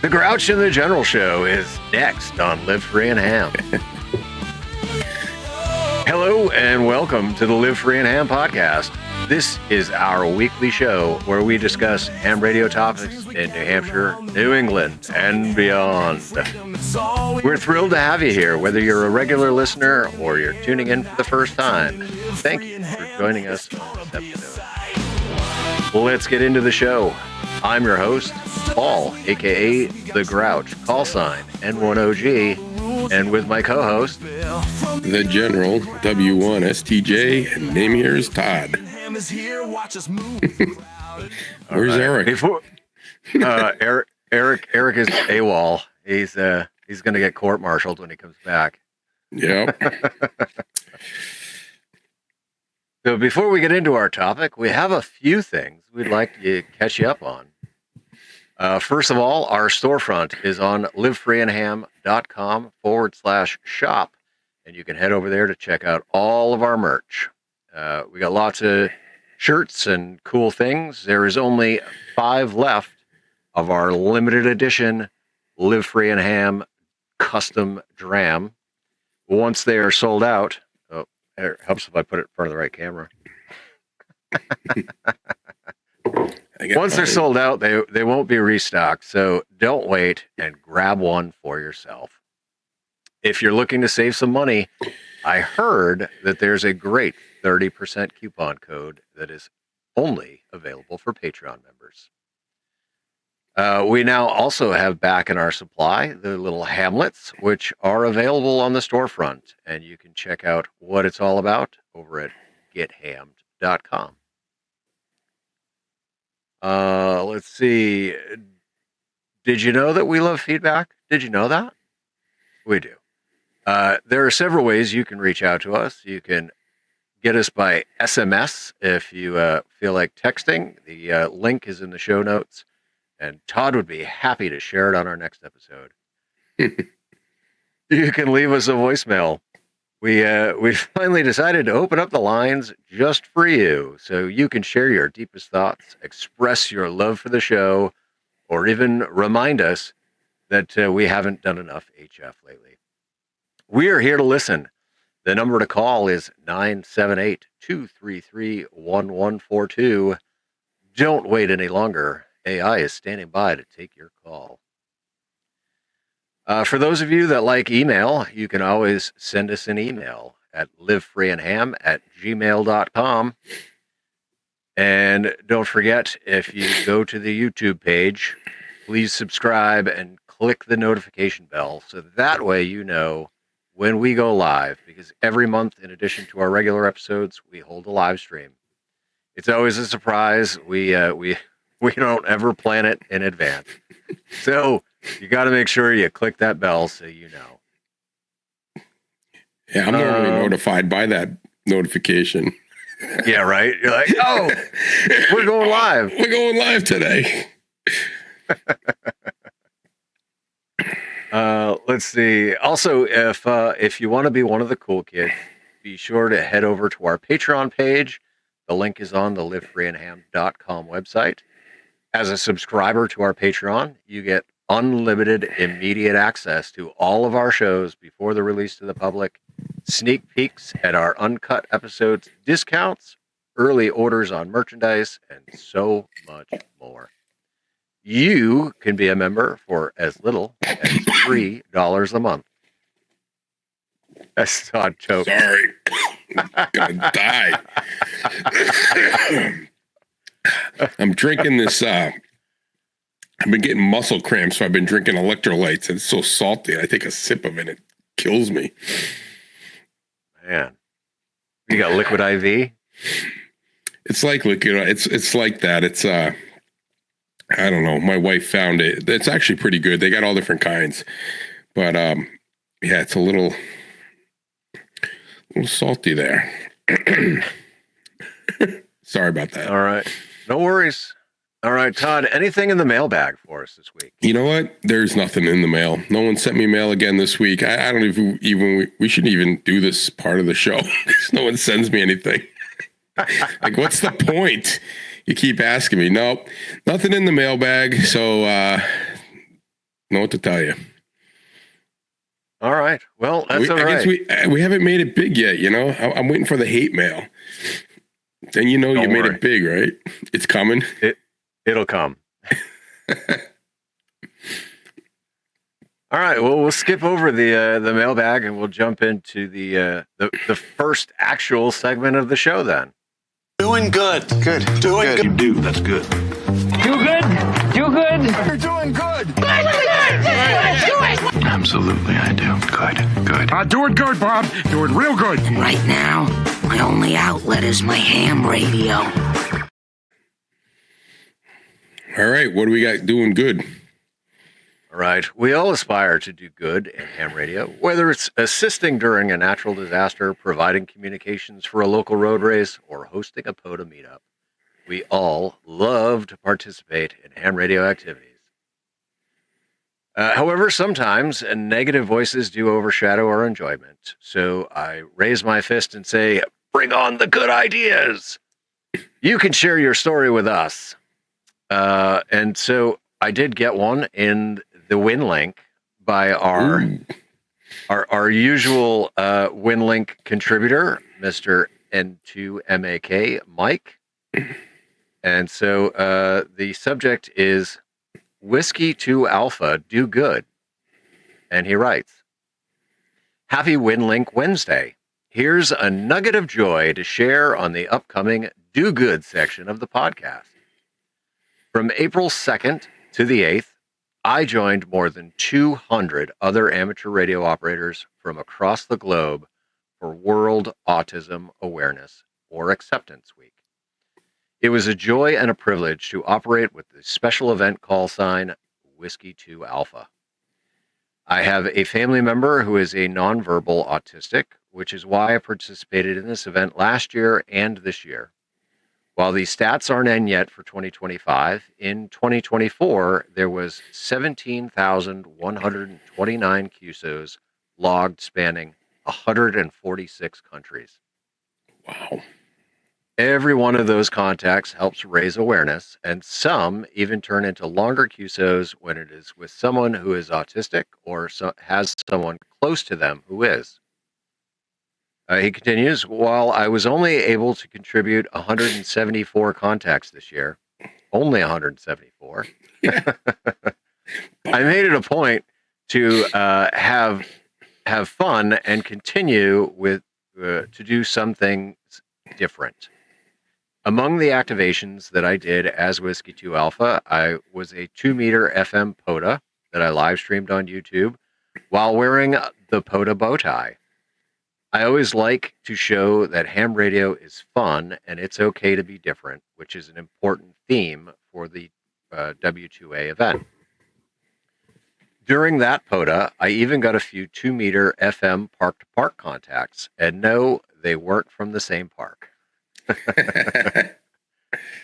The Grouch and the General Show is next on Live Free and Ham. Hello and welcome to the Live Free and Ham podcast. This is our weekly show where we discuss ham radio topics in New Hampshire, New England, and beyond. We're thrilled to have you here, whether you're a regular listener or you're tuning in for the first time. Thank you for joining us on this episode. Let's get into the show. I'm your host, Paul, aka The Grouch, call sign N1OG, and with my co-host, The General, W1STJ, and name here is Todd. Where's Eric? Eric is AWOL. He's going to get court-martialed when he comes back. Yep. So before we get into our topic, we have a few things we'd like to catch you up on. First of all, our storefront is on livefreeandham.com/shop, and you can head over there to check out all of our merch. We got lots of shirts and cool things. There is only 5 left of our limited edition Live Free and Ham custom dram. Once they are sold out, it helps if I put it in front of the right camera. Once they're sold out, they won't be restocked, so don't wait and grab one for yourself. If you're looking to save some money, I heard that there's a great 30% coupon code that is only available for Patreon members. We now also have back in our supply the little hamlets, which are available on the storefront, and you can check out what it's all about over at gethammed.com. Let's see. Did you know that we love feedback? Did you know that? We do. There are several ways you can reach out to us. You can get us by SMS if you feel like texting. The link is in the show notes, and Todd would be happy to share it on our next episode. You can leave us a voicemail. We finally decided to open up the lines just for you, so you can share your deepest thoughts, express your love for the show, or even remind us that we haven't done enough HF lately. We are here to listen. The number to call is 978-233-1142. Don't wait any longer. AI is standing by to take your call. For those of you that like email, you can always send us an email at livefreeandham@gmail.com. And don't forget, if you go to the YouTube page, please subscribe and click the notification bell so that way you know when we go live, because every month, in addition to our regular episodes, we hold a live stream. It's always a surprise. We don't ever plan it in advance. So you got to make sure you click that bell so you know. Yeah, I'm normally notified by that notification. Yeah, right? You're like, oh, we're going live. We're going live today. Let's see. Also, if you want to be one of the cool kids, be sure to head over to our Patreon page. The link is on the livefreeandham.com website. As a subscriber to our Patreon, you get unlimited immediate access to all of our shows before they're released to the public, sneak peeks at our uncut episodes, discounts, early orders on merchandise, and so much more. You can be a member for as little as $3 a month. That's Todd choke. Sorry. Gonna die. I'm drinking this. I've been getting muscle cramps, so I've been drinking electrolytes, and it's so salty. I take a sip of it, it kills me. Man, you got liquid IV? It's like liquid. It's like that. It's I don't know. My wife found it. It's actually pretty good. They got all different kinds, but yeah, it's a little salty there. Sorry about that. All right. No worries. All right, Todd, anything in the mailbag for us this week? You know what? There's nothing in the mail. No one sent me mail again this week. I don't even we shouldn't even do this part of the show. No one sends me anything. Like, what's the point? You keep asking me. Nope, nothing in the mailbag. So know what to tell you. All right. Well, that's all right. I guess we haven't made it big yet, you know? I'm waiting for the hate mail. Then you know you made it big, right? It's coming. It'll come. All right. Well, we'll skip over the mailbag and we'll jump into the first actual segment of the show then. Doing good. Good. Doing good. You do. That's good. Do good. Do good. You're doing good. Absolutely, I do. Good. Doing good, Bob. Doing real good. Right now, my only outlet is my ham radio. All right, what do we got doing good? All right. We all aspire to do good in ham radio, whether it's assisting during a natural disaster, providing communications for a local road race, or hosting a POTA meetup. We all love to participate in ham radio activities. However, sometimes negative voices do overshadow our enjoyment. So I raise my fist and say, bring on the good ideas. You can share your story with us. And so I did get one in the WinLink by our usual WinLink contributor, Mr. N2MAK, Mike. And so the subject is Whiskey 2 Alpha, Do Good. And he writes, Happy WinLink Wednesday. Here's a nugget of joy to share on the upcoming Do Good section of the podcast. From April 2nd to the 8th, I joined more than 200 other amateur radio operators from across the globe for World Autism Awareness, or Acceptance Week. It was a joy and a privilege to operate with the special event call sign Whiskey 2 Alpha. I have a family member who is a nonverbal autistic, which is why I participated in this event last year and this year. While the stats aren't in yet for 2025, in 2024, there was 17,129 QSOs logged spanning 146 countries. Wow. Every one of those contacts helps raise awareness, and some even turn into longer QSOs when it is with someone who is autistic or has someone close to them who is. He continues, while I was only able to contribute 174 contacts this year, only 174, I made it a point to have fun and continue with to do some things different. Among the activations that I did as Whiskey 2 Alpha, I was a 2-meter FM POTA that I live streamed on YouTube while wearing the POTA bow tie. I always like to show that ham radio is fun and it's okay to be different, which is an important theme for the W2A event. During that POTA, I even got a few 2-meter FM park-to-park contacts, and no, they weren't from the same park.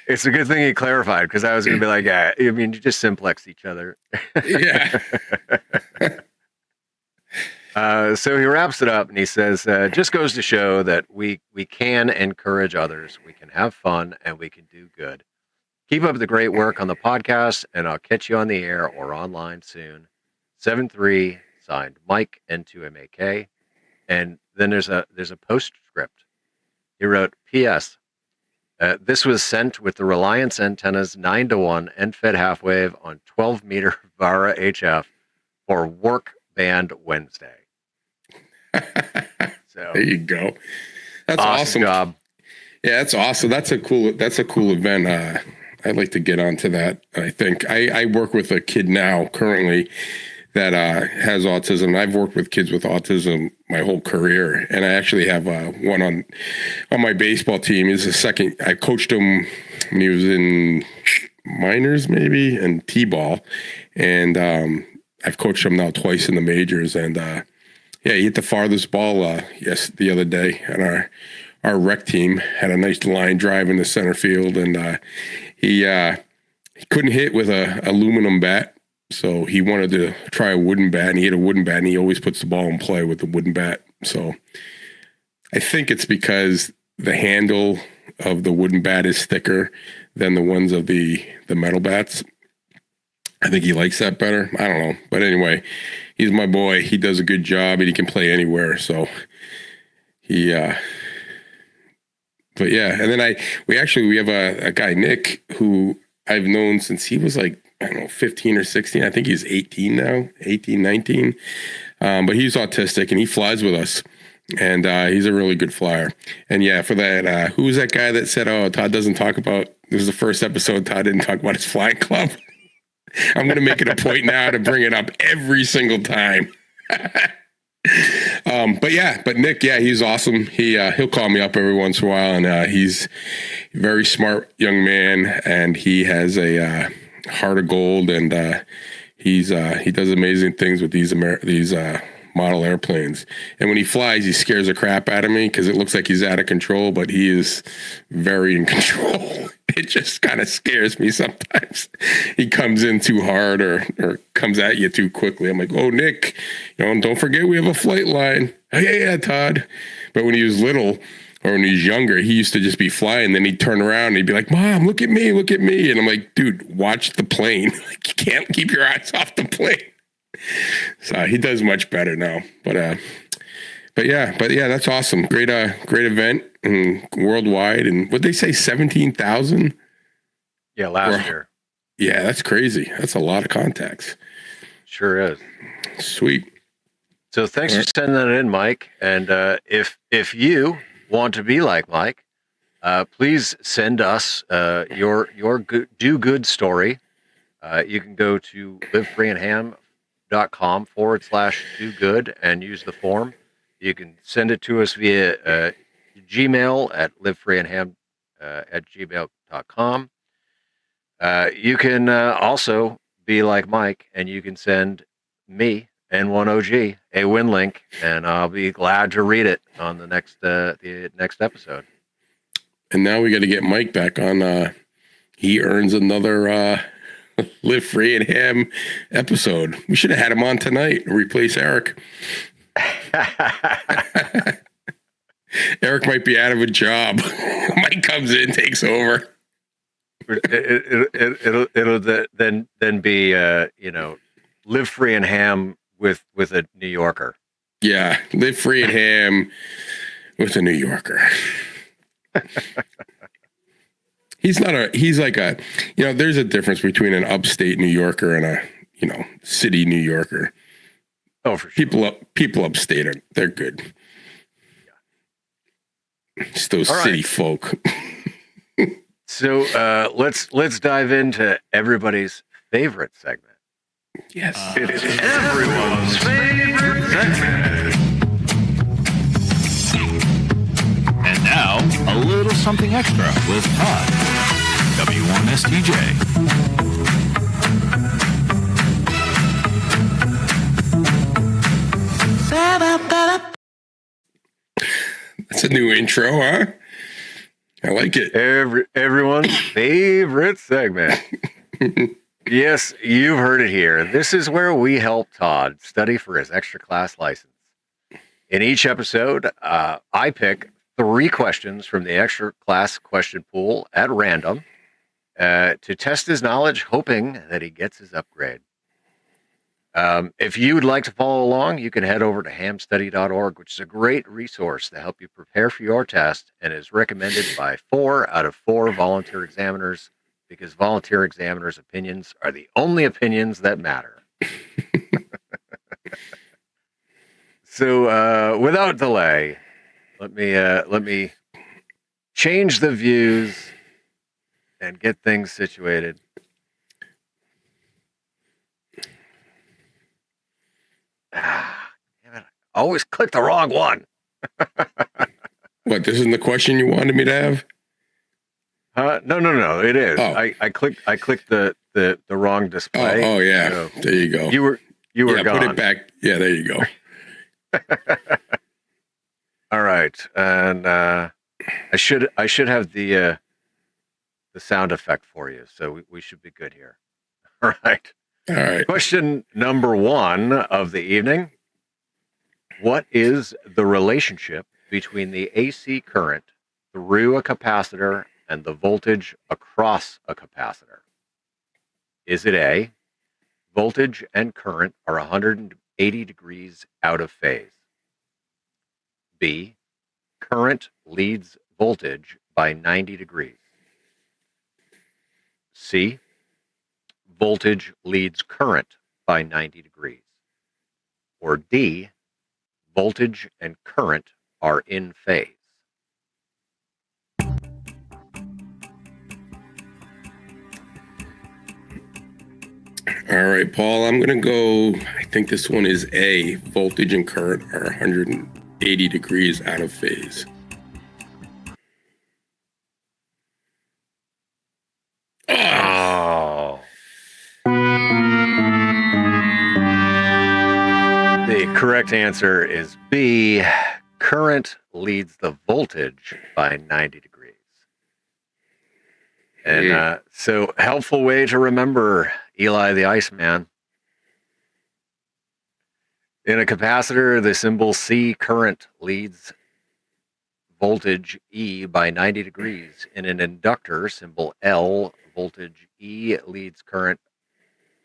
It's a good thing he clarified, because I was going to be like, yeah, I mean, you just simplex each other. Yeah. So he wraps it up and he says, just goes to show that we can encourage others, we can have fun, and we can do good. Keep up the great work on the podcast, and I'll catch you on the air or online soon. 7-3, signed Mike N2MAK. And then there's a postscript. He wrote, P.S. This was sent with the Reliance antennas 9-to-1 end-fed half-wave on 12-meter Vara HF for Work Band Wednesday. So there you go. That's awesome job. Yeah, that's awesome. That's a cool event. I'd like to get onto that. I think I work with a kid now currently that has autism. I've worked with kids with autism my whole career, and I actually have one on my baseball team. He's a second. I coached him when he was in minors, maybe, and t-ball, and I've coached him now twice in the majors. And yeah, he hit the farthest ball the other day, and our rec team had a nice line drive in the center field, and he couldn't hit with a aluminum bat. So he wanted to try a wooden bat, and he hit a wooden bat, and he always puts the ball in play with the wooden bat. So I think it's because the handle of the wooden bat is thicker than the ones of the metal bats. I think he likes that better. I don't know. But anyway, he's my boy. He does a good job and he can play anywhere. So he, but yeah. And then we have a guy, Nick, who I've known since he was like, I don't know, 15 or 16. I think he's 18 now, 18, 19. But he's autistic and he flies with us. And he's a really good flyer. And yeah, for that, who was that guy that said, oh, Todd doesn't talk about, this was the first episode, Todd didn't talk about his flying club. I'm going to make it a point now to bring it up every single time. But Nick, yeah, he's awesome. He'll call me up every once in a while, and he's a very smart young man, and he has a heart of gold, and he does amazing things with these model airplanes. And when he flies, he scares the crap out of me because it looks like he's out of control, but he is very in control. It just kind of scares me sometimes. He comes in too hard or comes at you too quickly. I'm like, oh, Nick, don't forget we have a flight line. Oh, yeah, Todd. But when he was little or when he was younger, he used to just be flying. Then he'd turn around and he'd be like, Mom, look at me. And I'm like, dude, watch the plane. Like, you can't keep your eyes off the plane. So he does much better now. But yeah, that's awesome. Great event and worldwide. And what they say, 17,000? Yeah, last year. Yeah, that's crazy. That's a lot of contacts. Sure is. Sweet. So thanks for sending that in, Mike. And if you want to be like Mike, please send us your do good story. You can go to livefreeandham.com/do good and use the form. You can send it to us via Gmail at livefreeandham@gmail.com. You can also be like Mike, and you can send me, N1OG, a win link, and I'll be glad to read it on the next episode. And now we got to get Mike back on. He earns another Live Free and Ham episode. We should have had him on tonight to replace Eric. Eric might be out of a job. Mike comes in, takes over. It'll then be Live Free and Ham with a New Yorker. Yeah, Live Free and Ham with a New Yorker. He's like there's a difference between an upstate New Yorker and a city New Yorker. Oh, for sure. People upstate they're good. Yeah. It's those city folk. So let's dive into everybody's favorite segment. Yes, It's everyone's favorite segment. And now, a little something extra with Todd, W1STJ. That's a new intro, huh? I like it. Everyone's favorite segment. Yes, you've heard it here. This is where we help Todd study for his extra class license. In each episode, I pick 3 questions from the extra class question pool at random to test his knowledge, hoping that he gets his upgrade. If you would like to follow along, you can head over to hamstudy.org, which is a great resource to help you prepare for your test and is recommended by 4 out of 4 volunteer examiners, because volunteer examiners' opinions are the only opinions that matter. So without delay, let me change the views and get things situated. Damn it. I always click the wrong one. What, this isn't the question you wanted me to have? No. It is. Oh. I clicked the wrong display. Oh yeah. So there you go. You were gone. Put it back. Yeah, there you go. All right, and I should have the sound effect for you, so we should be good here. All right. All right. Question number 1 of the evening: what is the relationship between the AC current through a capacitor and the voltage across a capacitor? Is it A, voltage and current are 180 degrees out of phase. B, current leads voltage by 90 degrees. C, voltage leads current by 90 degrees. Or D, voltage and current are in phase. All right, Paul, I'm going to go. I think this one is A. Voltage and current are 180 degrees out of phase. Oh. The correct answer is B. Current leads the voltage by 90 degrees. And so, helpful way to remember Eli the Iceman. In a capacitor, the symbol C, current, leads voltage E by 90 degrees. In an inductor, symbol L, voltage E leads current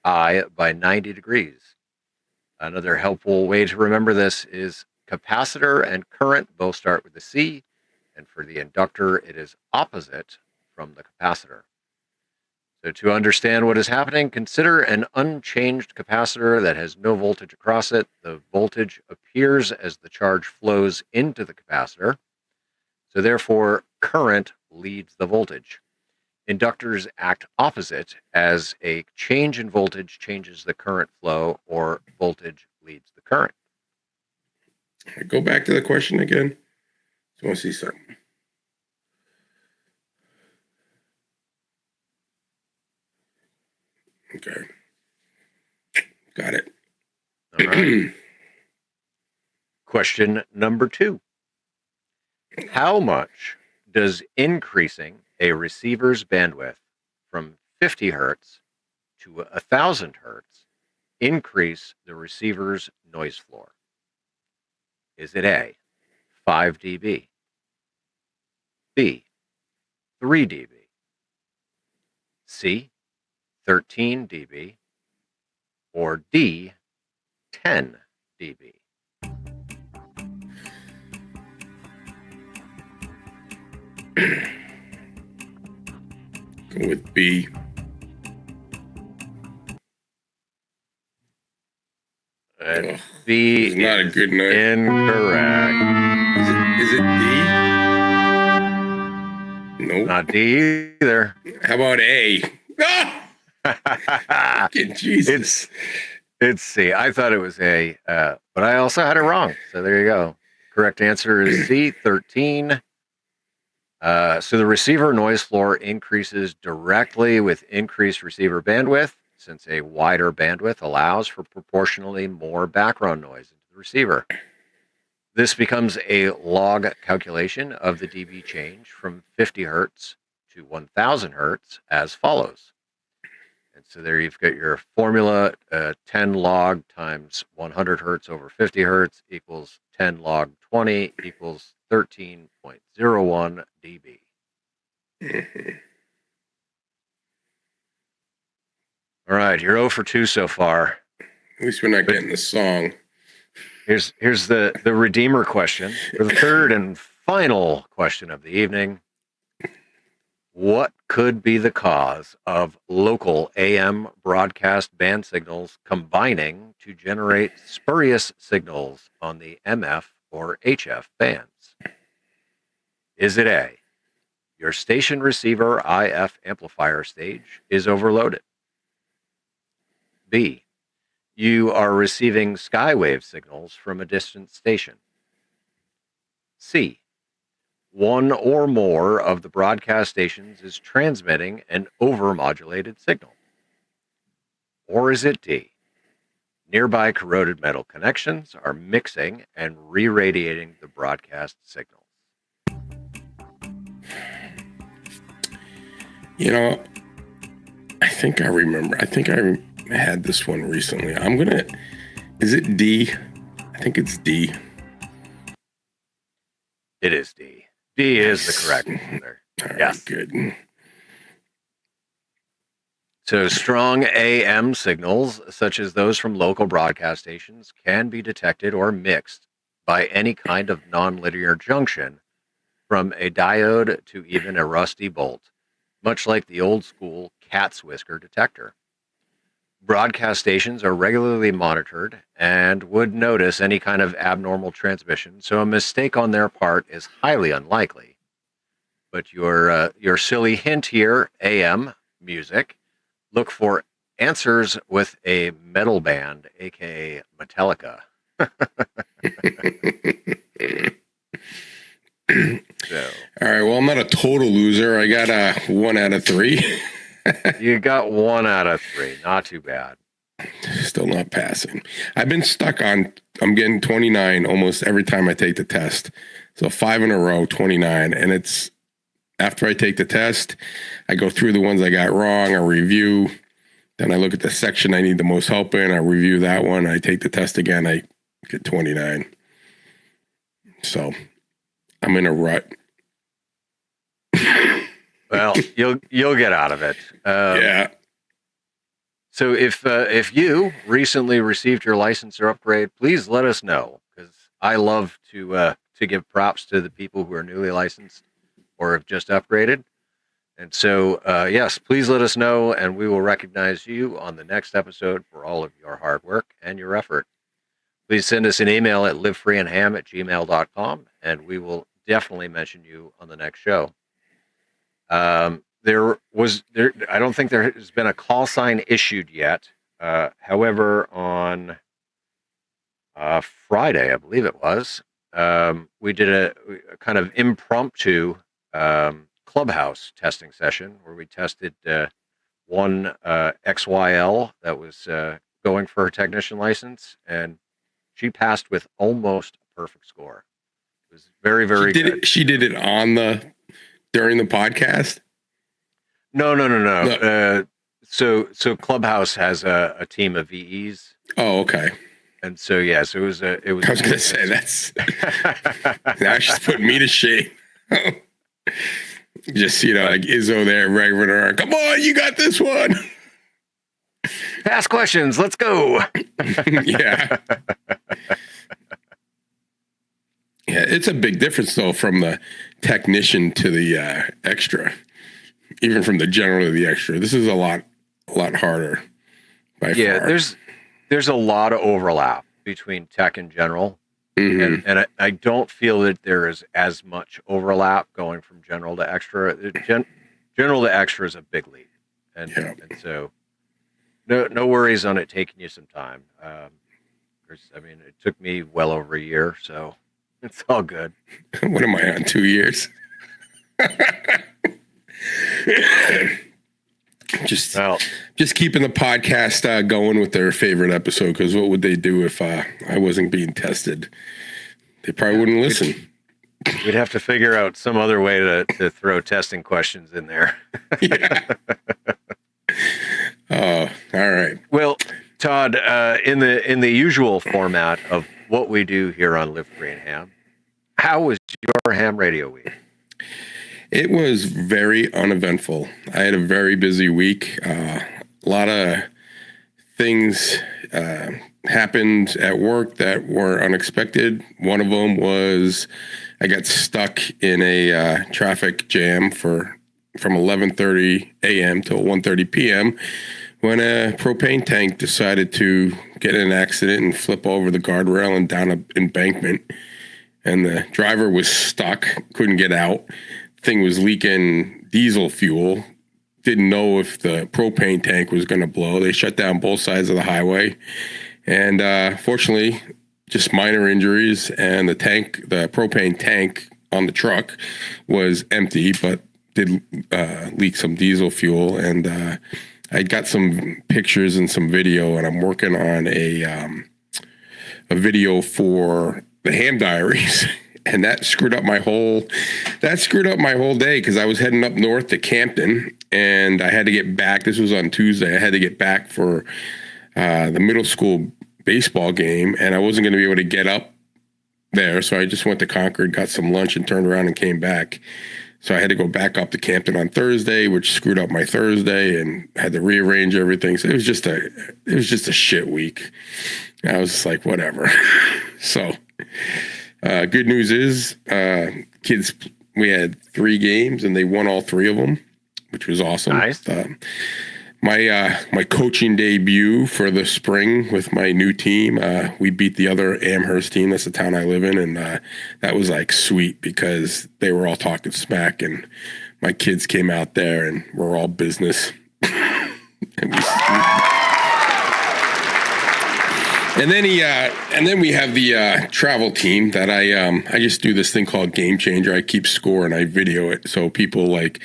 I by 90 degrees. Another helpful way to remember this is capacitor and current both start with a C, and for the inductor, it is opposite from the capacitor. So to understand what is happening, consider an unchanged capacitor that has no voltage across it. The voltage appears as the charge flows into the capacitor. So therefore, current leads the voltage. Inductors act opposite, as a change in voltage changes the current flow, or voltage leads the current. Go back to the question again. I want to see something. Okay. Got it. All right. Question number 2. How much does increasing a receiver's bandwidth from 50 hertz to 1,000 hertz increase the receiver's noise floor? Is it A, 5 dB, B, 3 dB, C, 13 dB, or D, 10 dB? Go with B. And B is not a good night. Incorrect. Is it D? Nope. Not D either. How about A? Ah! Jesus. It's C. I thought it was A, but I also had it wrong. So there you go. Correct answer is C, 13. So the receiver noise floor increases directly with increased receiver bandwidth, since a wider bandwidth allows for proportionally more background noise into the receiver. This becomes a log calculation of the dB change from 50 hertz to 1000 hertz as follows. And so there you've got your formula, 10 log times 100 hertz over 50 hertz equals 10 log 20 equals 13.01 dB. All right, you're 0 for 2 so far. At least we're not getting the song. Here's the Redeemer question for the third and final question of the evening. What could be the cause of local AM broadcast band signals combining to generate spurious signals on the MF or HF bands? Is it A, your station receiver IF amplifier stage is overloaded? B, you are receiving skywave signals from a distant station? C, one or more of the broadcast stations is transmitting an overmodulated signal? Or is it D, nearby corroded metal connections are mixing and re-radiating the broadcast signals? You know, I think I remember. I think I had this one recently. Is it D? I think it's D. It is D. D is the correct answer. All right, yes. good. So strong AM signals, such as those from local broadcast stations, can be detected or mixed by any kind of nonlinear junction, from a diode to even a rusty bolt, much like the old school cat's whisker detector. Broadcast stations are regularly monitored and would notice any kind of abnormal transmission, so a mistake on their part is highly unlikely. But your silly hint here, AM music, look for answers with a metal band, aka Metallica. So, All right. Well, I'm not a total loser. I got a 1 out of 3. you got 1 out of 3. Not too bad. Still not passing. I've been stuck on, I'm getting 29 almost every time I take the test. So 5 in a row, 29. And it's after I take the test, I go through the ones I got wrong, I review. Then I look at the section I need the most help in. I review that one. I take the test again. I get 29. So I'm in a rut. Well, you'll get out of it. Yeah. So if you recently received your license or upgrade, please let us know, because I love to give props to the people who are newly licensed or have just upgraded. And so, yes, please let us know, and we will recognize you on the next episode for all of your hard work and your effort. Please send us an email at livefreeandham@gmail.com, and we will definitely mention you on the next show. I don't think there has been a call sign issued yet. However, on Friday, I believe it was, we did a kind of impromptu clubhouse testing session where we tested one XYL that was going for her technician license, and she passed with almost a perfect score. It was very, very good. She did it during the podcast? No. So Clubhouse has a team of VEs. Oh, okay. And so, yes, it was. I was going to say that's now she's putting me to shame. Just, like Izzo there, regular around. Come on, you got this one. Ask questions. Let's go. Yeah. Yeah, it's a big difference though from the technician to the extra, even from the general to the extra. This is a lot harder. By far. There's a lot of overlap between tech and general. Mm-hmm. And I don't feel that there is as much overlap going from general to extra. General to extra is a big leap, and so no worries on it taking you some time. It took me well over a year, so it's all good. What am I on? 2 years? Just keeping the podcast going with their favorite episode, because what would they do if I wasn't being tested? They probably wouldn't listen. We'd have to figure out some other way to throw testing questions in there. Yeah. Oh, all right. Well, Todd, in the usual format of what we do here on Live Free and Ham, how was your ham radio week? It was very uneventful. I had a very busy week. A lot of things happened at work that were unexpected. One of them was I got stuck in a traffic jam from 11:30 a.m. till 1:30 p.m. when a propane tank decided to get in an accident and flip over the guardrail and down an embankment. And the driver was stuck, couldn't get out. Thing was leaking diesel fuel. Didn't know if the propane tank was going to blow. They shut down both sides of the highway. And fortunately, just minor injuries. And the propane tank on the truck was empty, but did leak some diesel fuel. And I got some pictures and some video, and I'm working on a video for the Ham Diaries. And that screwed up my whole day, because I was heading up north to Campton, and I had to get back. This was on Tuesday. I had to get back for the middle school baseball game, and I wasn't going to be able to get up there. So I just went to Concord, got some lunch, and turned around and came back. So I had to go back up to Campton on Thursday, which screwed up my Thursday, and had to rearrange everything. So it was just a shit week. I was just like, whatever. So good news is kids, we had 3 games and they won all 3 of them, which was awesome. Nice. My coaching debut for the spring with my new team, we beat the other Amherst team. That's the town I live in, and that was like sweet because they were all talking smack, and my kids came out there and we're all business. And then we have the travel team that I just do this thing called Game Changer. I keep score and I video it so people like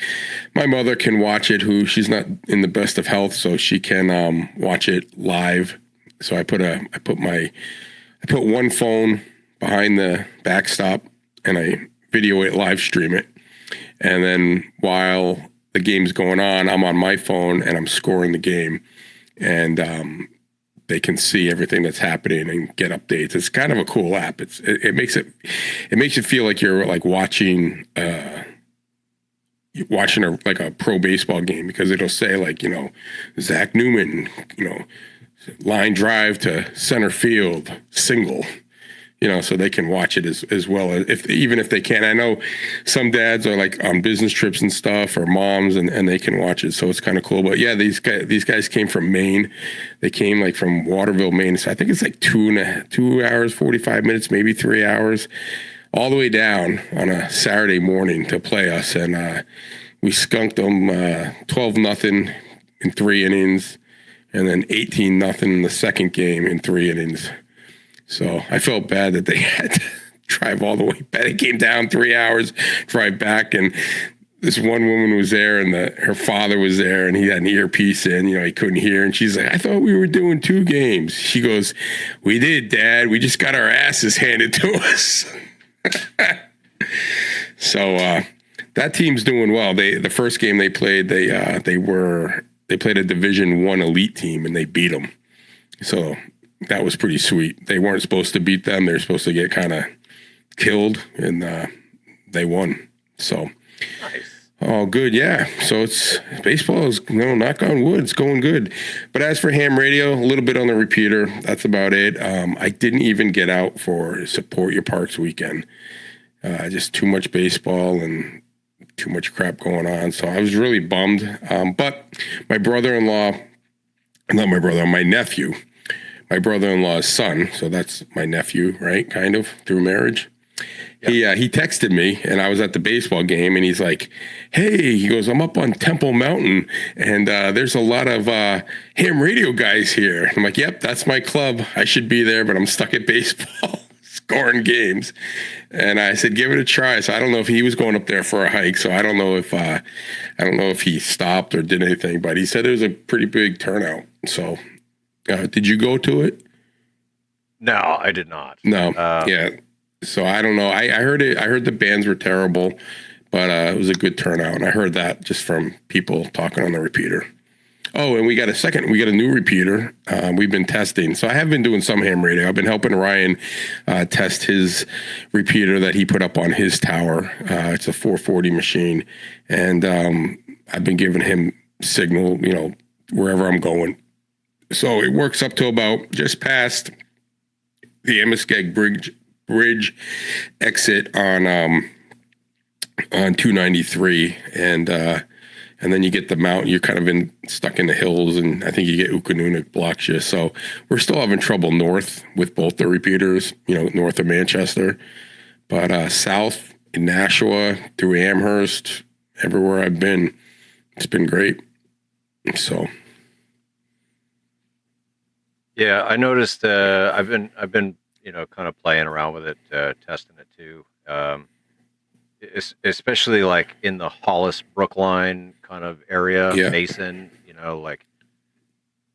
my mother can watch it. Who she's not in the best of health, so she can watch it live. So I put one phone behind the backstop and I video it, live stream it, and then while the game's going on, I'm on my phone and I'm scoring the game, and they can see everything that's happening and get updates. It's kind of a cool app. It makes it feel like you're like watching a pro baseball game, because it'll say like, Zach Newman, line drive to center field, single. So they can watch it as well as even if they can. I know some dads are like on business trips and stuff, or moms, and they can watch it. So it's kind of cool. But yeah, these guys came from Maine. They came like from Waterville, Maine. So I think it's like 2 hours, 45 minutes, maybe 3 hours, all the way down on a Saturday morning to play us. And we skunked them 12-0 in 3 innings, and then 18-0 in the second game in 3 innings. So I felt bad that they had to drive all the way back. They came down 3 hours, drive back, and this one woman was there, and her father was there, and he had an earpiece in, he couldn't hear, and she's like, I thought we were doing 2 games. She goes, we did, Dad. We just got our asses handed to us. So that team's doing well. The first game they played, they played a Division I elite team, and they beat them. So that was pretty sweet. They weren't supposed to beat them. They were supposed to get kind of killed, and they won. So, Nice. Oh, good. Yeah. So baseball is, knock on wood, it's going good. But as for ham radio, a little bit on the repeater. That's about it. I didn't even get out for Support Your Parks weekend. Just too much baseball and too much crap going on. So I was really bummed. But my nephew, my brother-in-law's son, so that's my nephew, right? Kind of through marriage. Yep. He texted me, and I was at the baseball game, and he's like, hey, he goes, I'm up on Temple Mountain, and there's a lot of ham radio guys here. And I'm like, yep, that's my club. I should be there, but I'm stuck at baseball, scoring games. And I said, give it a try. So I don't know if he was going up there for a hike, so I don't know if he stopped or did anything, but he said it was a pretty big turnout. So did you go to it? No, I did not. No. Yeah. So I don't know. I heard it. I heard the bands were terrible, but it was a good turnout. And I heard that just from people talking on the repeater. Oh, and we got a new repeater. We've been testing. So I have been doing some ham radio. I've been helping Ryan test his repeater that he put up on his tower. It's a 440 machine. And I've been giving him signal, wherever I'm going. So it works up to about just past the Amidst Bridge exit on 293, and then you get the mountain. You're kind of stuck in the hills, and I think you get Ukanunak blocks you. So we're still having trouble north with both the repeaters, north of Manchester, but south in Nashua through Amherst, everywhere I've been, it's been great. So. Yeah, I noticed. I've been kind of playing around with it, testing it too. Especially like in the Hollis Brookline kind of area, yeah. Mason. Like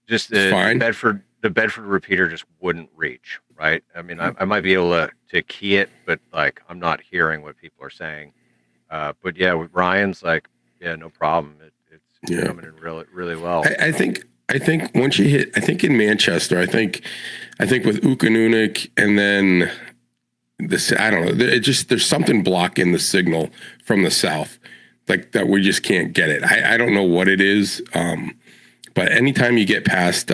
just the Bedford repeater just wouldn't reach. Right. I mean, I might be able to key it, but like I'm not hearing what people are saying. But yeah, with Ryan's like, yeah, no problem. It's coming in really, really well. I think once you hit, I think in Manchester, I think with Ukanunak and then this, I don't know, there's something blocking the signal from the south. like that we just can't get it. I don't know what it is, but anytime you get past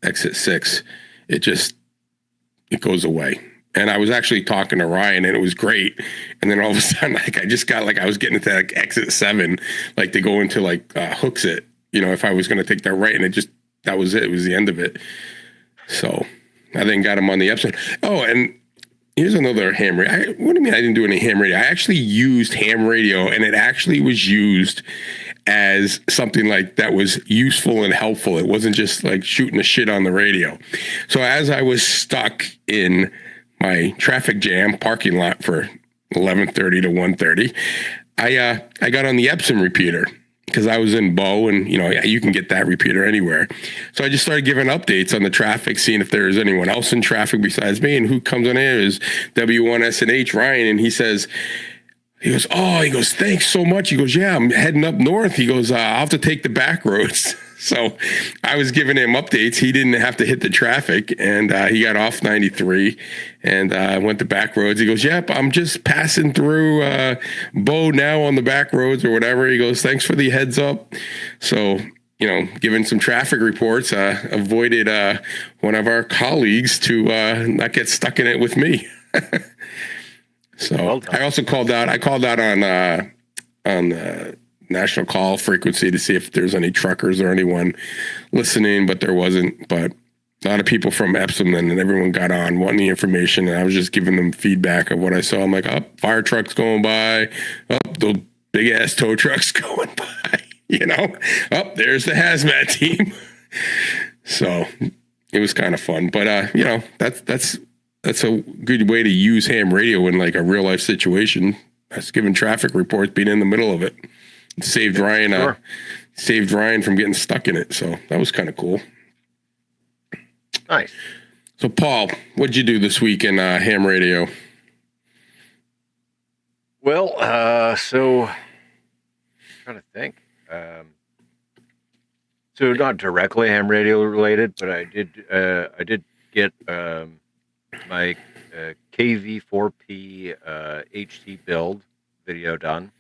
exit 6, it goes away. And I was actually talking to Ryan, and it was great. And then all of a sudden, like I just got I was getting into like exit 7, like to go into hooks it. You know, if I was going to take that right, and that was it. It was the end of it. So I then got him on the episode. Oh, and here's another ham radio. What do you mean I didn't do any ham radio? I actually used ham radio, and it actually was used as something like that was useful and helpful. It wasn't just like shooting the shit on the radio. So as I was stuck in my traffic jam parking lot for 11:30 to 1:30, I got on the Epsom repeater, because I was in Bow, and you can get that repeater anywhere. So I just started giving updates on the traffic, seeing if there was anyone else in traffic besides me. And who comes on air is W1SNH Ryan, and he goes, thanks so much. He goes, yeah, I'm heading up north. He goes, I'll have to take the back roads. So I was giving him updates. He didn't have to hit the traffic, and he got off 93 and went the back roads. He goes, yep, I'm just passing through Bow now on the back roads or whatever. He goes, thanks for the heads up. So, giving some traffic reports, avoided one of our colleagues to not get stuck in it with me. So well, I also called out on the national call frequency to see if there's any truckers or anyone listening, but there wasn't. But a lot of people from Epsom and everyone got on wanting the information, and I was just giving them feedback of what I saw. I'm like, fire trucks going by, those big ass tow trucks going by, there's the hazmat team. So it was kind of fun, but that's a good way to use ham radio in like a real life situation. That's giving traffic reports, being in the middle of it. Saved Ryan. Saved Ryan from getting stuck in it. So that was kind of cool. Nice. So Paul, what'd you do this week in ham radio? Well, so I'm trying to think. So not directly ham radio related, but I did get my KV4P HT build video done.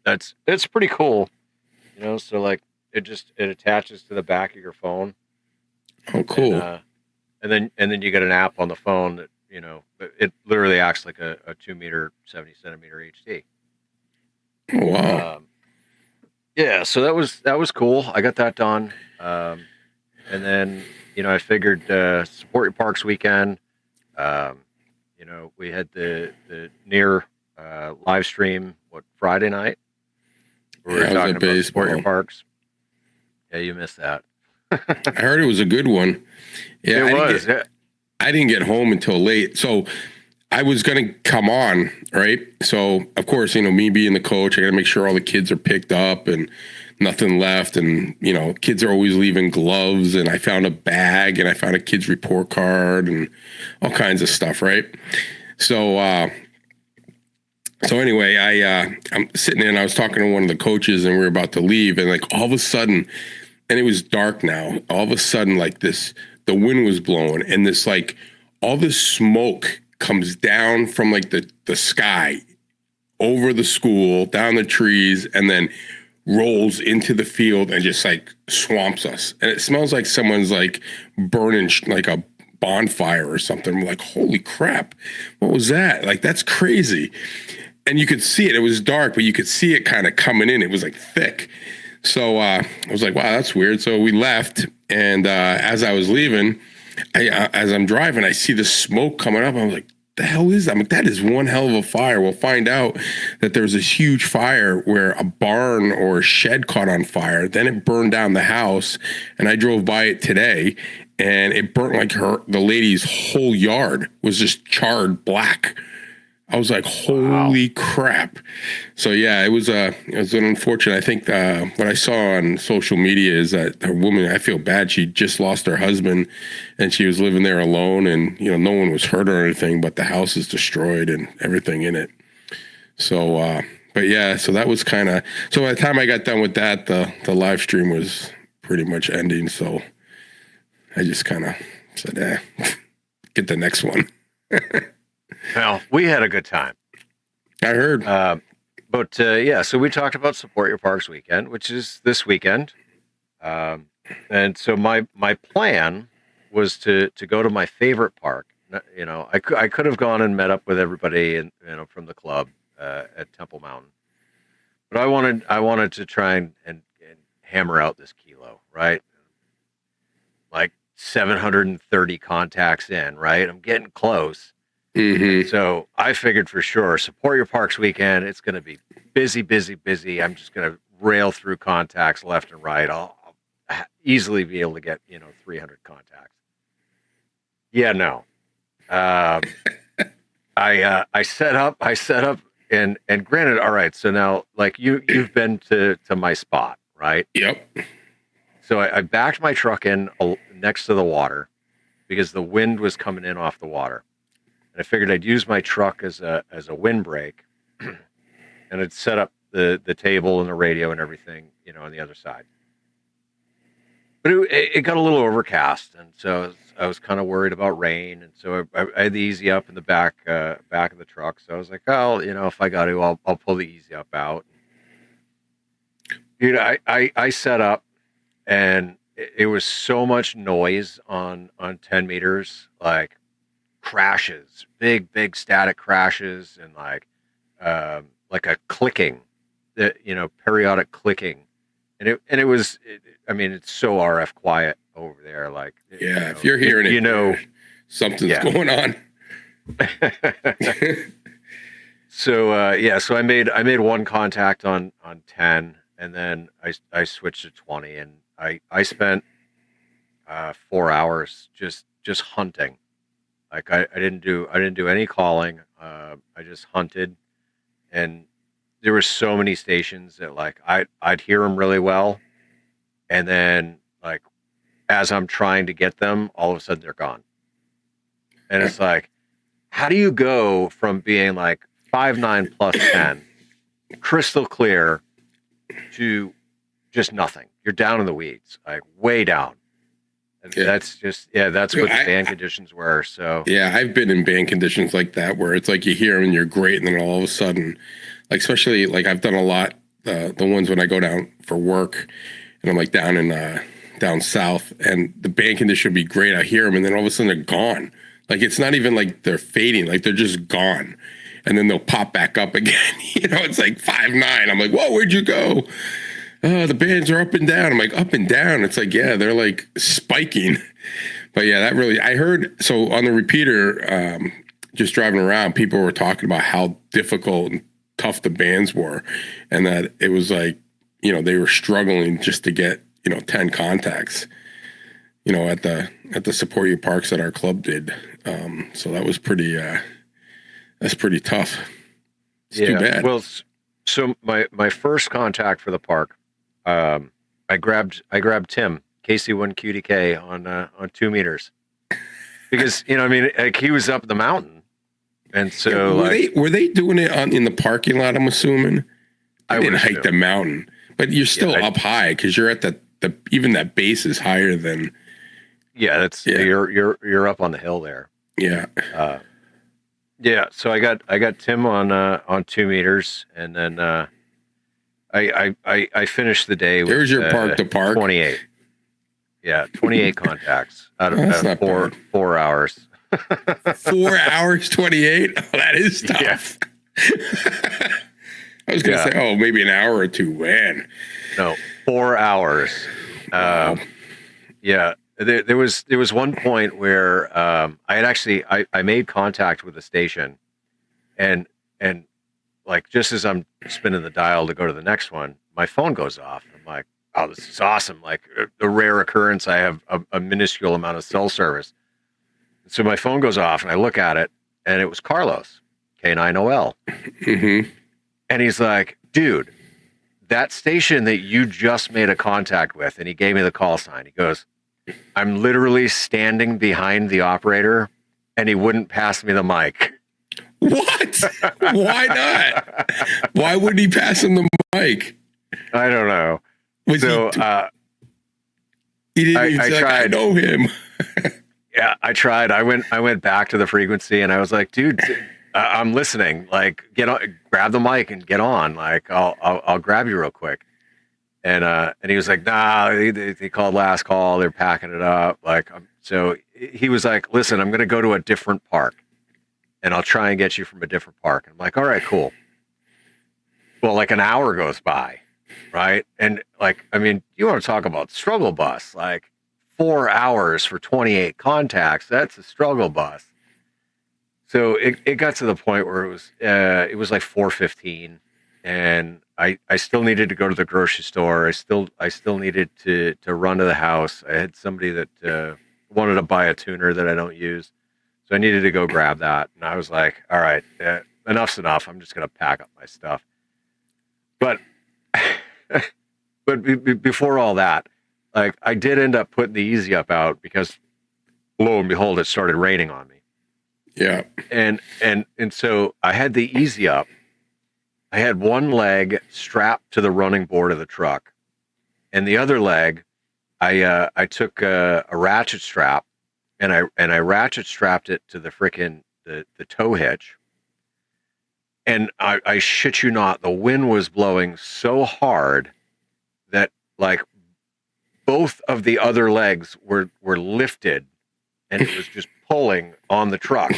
It's pretty cool, so like it attaches to the back of your phone. Oh, cool. And then you get an app on the phone that, it literally acts like a 2 meter, 70 centimeter HT. Oh, wow. Yeah. So that was cool. I got that done. And then, I figured, Support Your Parks weekend, we had the near live stream, Friday night? We were talking about Support Your Parks. Yeah, you missed that. I heard it was a good one. Yeah, I didn't get home until late. So I was going to come on, right? So, of course, me being the coach, I got to make sure all the kids are picked up and nothing left. And, kids are always leaving gloves. And I found a bag, and I found a kid's report card and all kinds of stuff, right? So anyway, I'm sitting there, and I was talking to one of the coaches, and we were about to leave. And like all of a sudden, and it was dark now, all of a sudden, like the wind was blowing, and this like all this smoke comes down from like the sky over the school, down the trees, and then rolls into the field and just like swamps us. And it smells like someone's like burning like a bonfire or something. We're like, holy crap, what was that? Like, that's crazy. And you could see it. It was dark, but you could see it kind of coming in. It was like thick. So I was like, wow, that's weird. So we left. And as I was leaving, as I'm driving, I see the smoke coming up. I was like, the hell is that? I'm like, that is one hell of a fire. We'll find out that there was this huge fire where a barn or a shed caught on fire. Then it burned down the house. And I drove by it today, and it burnt like the lady's whole yard was just charred black. I was like, holy crap. So yeah, it was an unfortunate. I think what I saw on social media is that a woman, I feel bad. She just lost her husband, and she was living there alone, and no one was hurt or anything, but the house is destroyed and everything in it. So, but yeah, so that was kind of, so by the time I got done with that, the live stream was pretty much ending. So I just kind of said, get the next one. Well, we had a good time. I heard. But yeah, so we talked about Support Your Parks weekend, which is this weekend. And so my plan was to go to my favorite park. You know, I could have gone and met up with everybody and from the club at Temple Mountain, but I wanted to try and hammer out this kilo, right? Like 730 contacts in, right? I'm getting close. Mm-hmm. So I figured for sure, Support Your Parks weekend, it's going to be busy, busy, busy. I'm just going to rail through contacts left and right. I'll easily be able to get 300 contacts. Yeah, no. I set up and granted, all right. So now, like you've been to my spot, right? Yep. So I backed my truck in next to the water because the wind was coming in off the water. And I figured I'd use my truck as a windbreak, and I'd set up the table and the radio and everything, on the other side. But it got a little overcast, and so I was kind of worried about rain, and so I had the easy up in the back of the truck. So I was like, oh, if I got to, I'll pull the easy up out. I set up, and it was so much noise on 10 meters, like crashes, big static crashes, and like a clicking, periodic clicking, and it was, it's so RF quiet over there. Like, if you're hearing it, something's going on. So I made one contact on 10, and then I switched to 20, and I spent 4 hours just hunting. Like I didn't do any calling. I just hunted, and there were so many stations that like I'd hear them really well, and then like as I'm trying to get them, all of a sudden they're gone. And it's like, how do you go from being like 5.9 plus 10, crystal clear, to just nothing? You're down in the weeds, like way down. That's just that's what the band conditions were. So I've been in band conditions like that where it's like you hear them and you're great, and then all of a sudden, like especially like I've done a lot the ones when I go down for work, and I'm like down south, and the band condition would be great. I hear them, and then all of a sudden they're gone. Like it's not even like they're fading, like they're just gone, and then they'll pop back up again. It's like 5.9. I'm like, whoa, where'd you go? The bands are up and down. I'm like, up and down. It's like, they're like spiking. But that really, I heard, so on the repeater, just driving around, people were talking about how difficult and tough the bands were, and that it was like, they were struggling just to get, 10 contacts, at the Support Your Parks that our club did. So that was that's pretty tough. It's too bad. Well, so my first contact for the park, I grabbed Tim KC1QDK on 2 meters because like he was up the mountain, and so were they doing it in the parking lot? I'm assuming I didn't hike the mountain, but you're still up high because you're at the even that base is higher than. You're up on the hill there. So I got Tim on 2 meters, and then I finised the day with there's your park to park 28. 28 contacts out of 4 hours. 4 hours 28. Oh, that is tough. I was gonna say, maybe an hour or two. Man, no, 4 hours. Wow. There was one point where I had actually I made contact with the station, and like just as I'm spinning the dial to go to the next one, my phone goes off. I'm like, oh, this is awesome! Like a rare occurrence. I have a minuscule amount of cell service. So my phone goes off, and I look at it, and it was Carlos, K9OL, mm-hmm. and he's like, dude, that station that you just made a contact with, and he gave me the call sign. He goes, I'm literally standing behind the operator, and he wouldn't pass me the mic. What? Why not? Why wouldn't he pass him the mic? I don't know. He didn't even say, I know him. I tried. I went back to the frequency, and I was like, dude, I'm listening. Like, get on, grab the mic and get on. Like, I'll grab you real quick. And he was like, nah, they called last call. They're packing it up. Like, so he was like, listen, I'm going to go to a different park and I'll try and get you from a different park. And I'm like, all right, cool. Well, like an hour goes by, right? And like, I mean, you want to talk about struggle bus, like 4 hours for 28 contacts. That's a struggle bus. So it got to the point where it was like 4:15 and I still needed to go to the grocery store. I still needed to run to the house. I had somebody that wanted to buy a tuner that I don't use. So I needed to go grab that. And I was like, all right, enough's enough. I'm just going to pack up my stuff. But before all that, like I did end up putting the Easy Up out because lo and behold, it started raining on me. Yeah. And so I had the Easy Up. I had one leg strapped to the running board of the truck, and the other leg, I took a ratchet strap, and I ratchet strapped it to the frickin' the tow hitch. And I shit you not, the wind was blowing so hard that like both of the other legs were lifted, and it was just pulling on the truck.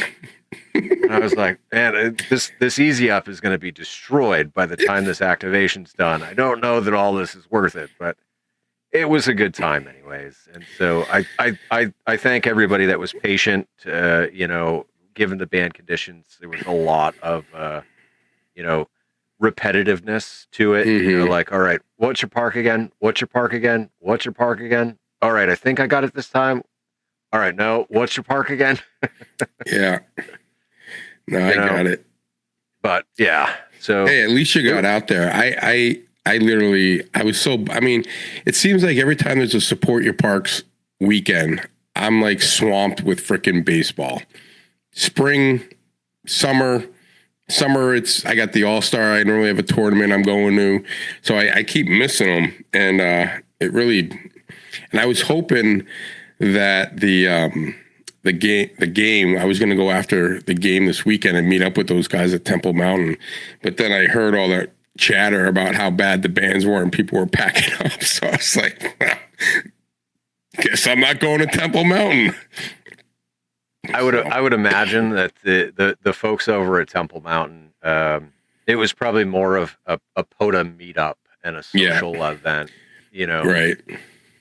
And I was like, man, this Easy Up is going to be destroyed by the time this activation's done. I don't know that all this is worth it, but it was a good time anyways. And so I thank everybody that was patient, given the band conditions. There was a lot of, repetitiveness to it. Mm-hmm. Like, all right, what's your park again? What's your park again? What's your park again? All right, I think I got it this time. All right, no, what's your park again? Yeah. No, I got it. But yeah, so hey, at least you got out there. I mean, it seems like every time there's a Support Your Parks weekend, I'm like swamped with frickin' baseball. Spring, summer, I got the All-Star. I normally have a tournament I'm going to. So I keep missing them. And I was hoping that the game, I was going to go after the game this weekend and meet up with those guys at Temple Mountain. But then I heard all that chatter about how bad the bands were and people were packing up. So I was like, well, guess I'm not going to Temple Mountain. I would imagine that the folks over at Temple Mountain, it was probably more of a POTA meetup and a social event, Right.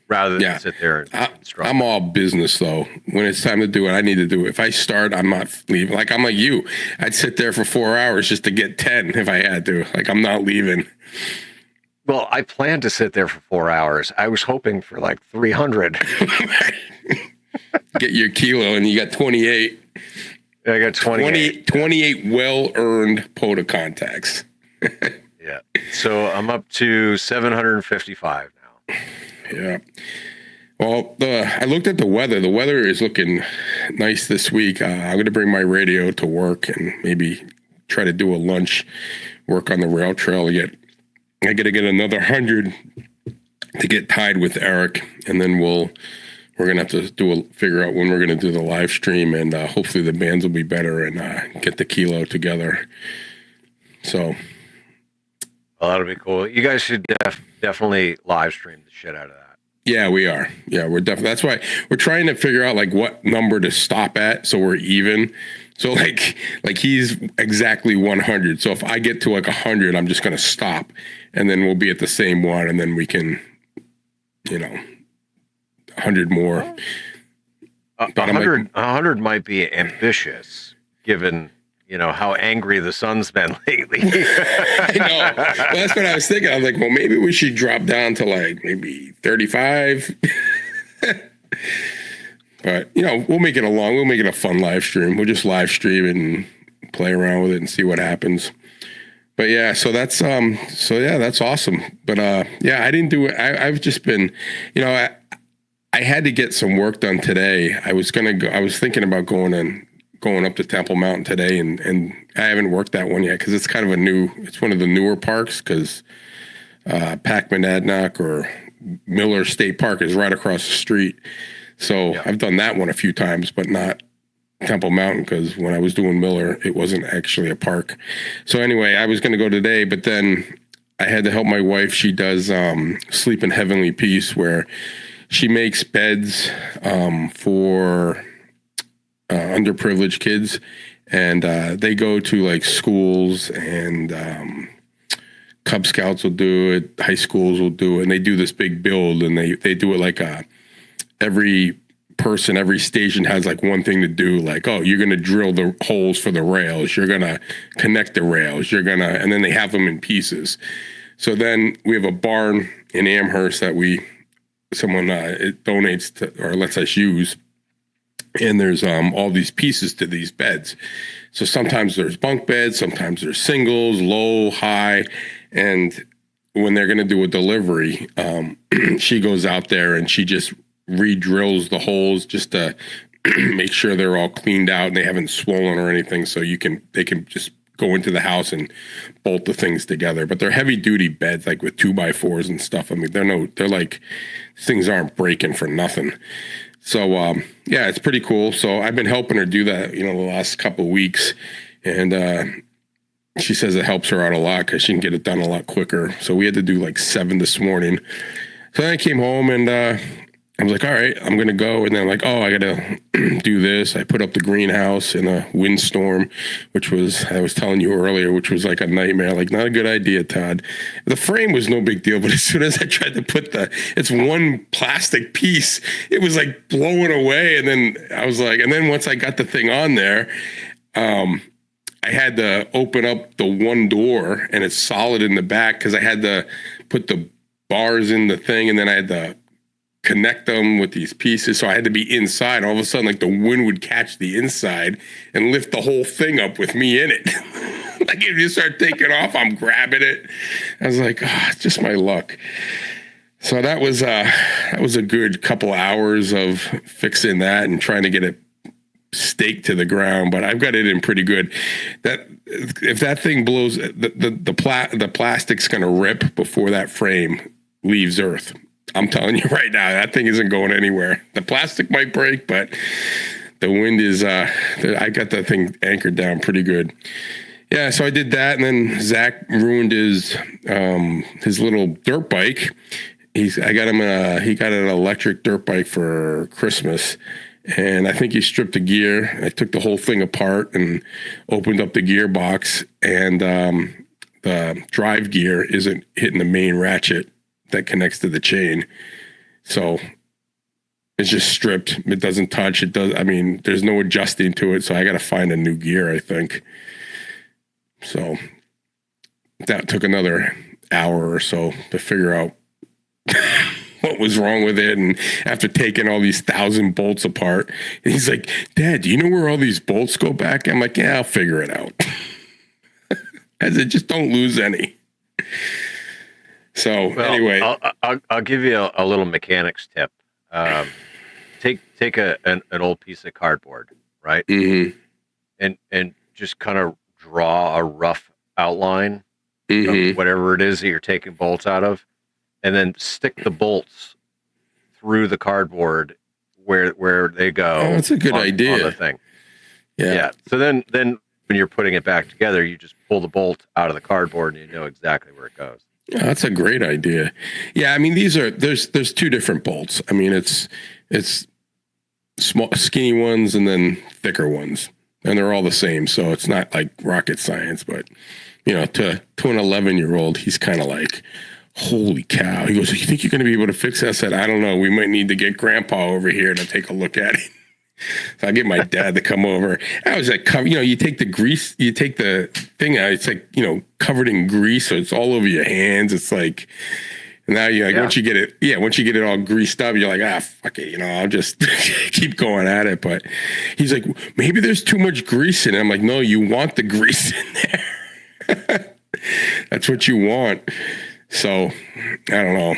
Rather than sit there and struggle. I'm all business though. When it's time to do it, I need to do it. If I start, I'm not leaving. Like I'm like you. I'd sit there for 4 hours just to get 10 if I had to. Like I'm not leaving. Well, I planned to sit there for 4 hours. I was hoping for like 300. Get your kilo and you got 28. I got 28 well-earned POTA contacts. Yeah. So I'm up to 755 now. Yeah. Well, I looked at the weather. The weather is looking nice this week. I'm going to bring my radio to work and maybe try to do a lunch, work on the rail trail. I got to get another 100 to get tied with Eric, and then we're going to have to figure out when we're going to do the live stream, and hopefully the bands will be better and get the kilo together. So. Well, that'll be cool. You guys should definitely live stream the shit out of that. Yeah, we are. Yeah, we're definitely. That's why we're trying to figure out like what number to stop at so we're even. So like he's exactly 100. So if I get to like 100, I'm just gonna stop, and then we'll be at the same one, and then we can, 100 more. 100 might be ambitious, given how angry the sun's been lately. I know. Well, that's what I was thinking. I was like, well, maybe we should drop down to like maybe 35. But, we'll make it We'll make it a fun live stream. We'll just live stream and play around with it and see what happens. But yeah, so that's that's awesome. But yeah, I didn't do it. I've just been, I had to get some work done today. I was thinking about going up to Temple Mountain today, and I haven't worked that one yet because it's kind of it's one of the newer parks because Pac-Monadnock or Miller State Park is right across the street. So yeah. I've done that one a few times, but not Temple Mountain, because when I was doing Miller, it wasn't actually a park. So anyway, I was going to go today, but then I had to help my wife. She does Sleep in Heavenly Peace, where she makes beds for underprivileged kids, and they go to like schools, and Cub Scouts will do it, high schools will do it, and they do this big build, and they do it like every person, every station has like one thing to do, like, oh, you're going to drill the holes for the rails, you're going to connect the rails, and then they have them in pieces. So then we have a barn in Amherst that someone it donates to, or lets us use, and there's all these pieces to these beds. So sometimes there's bunk beds, sometimes there's singles, low, high, and when they're going to do a delivery, she goes out there and she just re-drills the holes just to make sure they're all cleaned out and they haven't swollen or anything, so they can just go into the house and bolt the things together. But they're heavy duty beds, like with 2x4s and stuff. I mean, they're like, things aren't breaking for nothing. So yeah, it's pretty cool. So I've been helping her do that, the last couple of weeks, and she says it helps her out a lot because she can get it done a lot quicker. So we had to do like 7 this morning. So then I came home and I was like, all right, I'm going to go. And then I'm like, oh, I got to do this. I put up the greenhouse in a windstorm, which I was telling you earlier, which was like a nightmare. Like, not a good idea, Todd. The frame was no big deal, but as soon as I tried to put it's one plastic piece, it was like blowing away. And then I was like, and then once I got the thing on there, I had to open up the one door, and it's solid in the back because I had to put the bars in the thing, and then I had to connect them with these pieces. So I had to be inside. All of a sudden, like, the wind would catch the inside and lift the whole thing up with me in it. Like, if you start taking off, I'm grabbing it. I was like, it's just my luck. So that was a good couple hours of fixing that and trying to get it staked to the ground, but I've got it in pretty good. That if that thing blows, the plastic's going to rip before that frame leaves Earth. I'm telling you right now, that thing isn't going anywhere. The plastic might break, but the wind is, I got that thing anchored down pretty good. Yeah, so I did that, and then Zach ruined his little dirt bike. He got an electric dirt bike for Christmas, and I think he stripped the gear. I took the whole thing apart and opened up the gearbox, and the drive gear isn't hitting the main ratchet that connects to the chain. So it's just stripped. It doesn't touch. There's no adjusting to it. So I got to find a new gear, I think. So that took another hour or so to figure out what was wrong with it. And after taking all these 1,000 bolts apart, and he's like, Dad, do you know where all these bolts go back? I'm like, yeah, I'll figure it out. I said, just don't lose any. So anyway, I'll give you a little mechanics tip. Take an old piece of cardboard, right? Mm-hmm. And just kind of draw a rough outline mm-hmm. of whatever it is that you're taking bolts out of, and then stick the bolts through the cardboard where they go. Oh, that's a good idea. On the thing. Yeah. So then when you're putting it back together, you just pull the bolt out of the cardboard and you know exactly where it goes. Yeah, that's a great idea. Yeah, there's 2 different bolts. I mean, it's small, skinny ones and then thicker ones, and they're all the same. So it's not like rocket science, but to an 11-year-old, he's kind of like, holy cow. He goes, you think you're going to be able to fix that? I said, I don't know. We might need to get Grandpa over here to take a look at it. So I get my dad to come over. I was like, you take the grease, you take the thing out. It's like, covered in grease. So it's all over your hands. It's like, now you're like, once you get it all greased up, you're like, fuck it. I'll just keep going at it. But he's like, maybe there's too much grease in it. I'm like, no, you want the grease in there. That's what you want. So I don't know.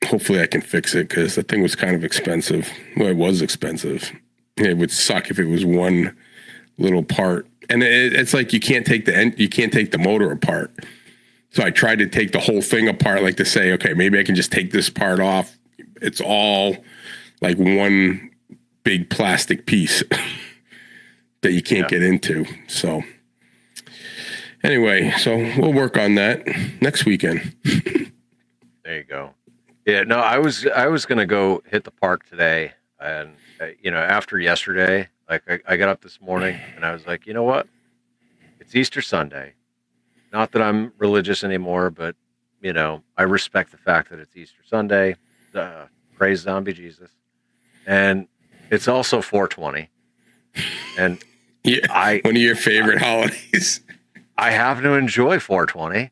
Hopefully I can fix it, because the thing was kind of expensive. Well, it was expensive. It would suck if it was one little part. And it's like you can't take the motor apart. So I tried to take the whole thing apart, like to say, okay, maybe I can just take this part off. It's all like one big plastic piece. that you can't get into. So anyway, so we'll work on that next weekend. There you go. Yeah, no, I was going to go hit the park today, and after yesterday, like I got up this morning and I was like, you know what? It's Easter Sunday. Not that I'm religious anymore, but I respect the fact that it's Easter Sunday. Praise zombie Jesus. And it's also 420. And one of your favorite holidays. I have to enjoy 420.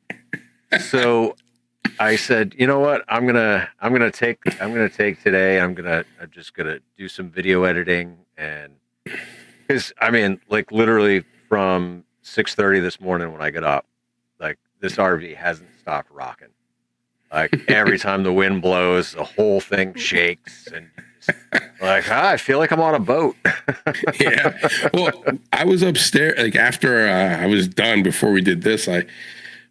So I said, you know what? I'm gonna take today. I'm just gonna do some video editing, and because like literally from 6:30 this morning when I get up, like this RV hasn't stopped rocking. Like every time the wind blows, the whole thing shakes, and like I feel like I'm on a boat. Yeah. Well, I was upstairs like after I was done before we did this. I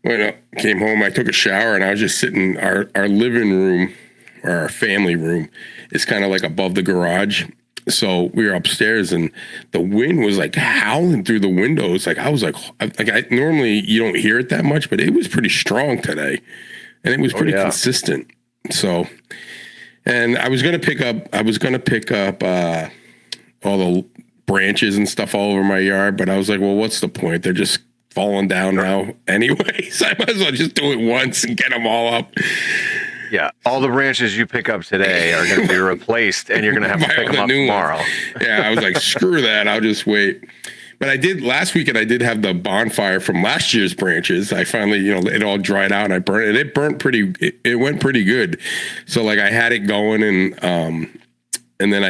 went up, came home, I took a shower, and I was just sitting. Our living room, or our family room, is kind of like above the garage. So we were upstairs, and the wind was like howling through the windows. Like I was like normally you don't hear it that much, but it was pretty strong today, and it was pretty consistent. So, and I was gonna pick up all the branches and stuff all over my yard, but I was like, well, what's the point? They're just falling down now anyways. I might as well just do it once and get them all up. Yeah, all the branches you pick up today are going to be replaced, and you're going to have to pick them up tomorrow. Yeah, I was like, screw that. I'll just wait. But last weekend, I did have the bonfire from last year's branches. I finally, it all dried out, and I burned it. It burnt it went pretty good. So like I had it going, and then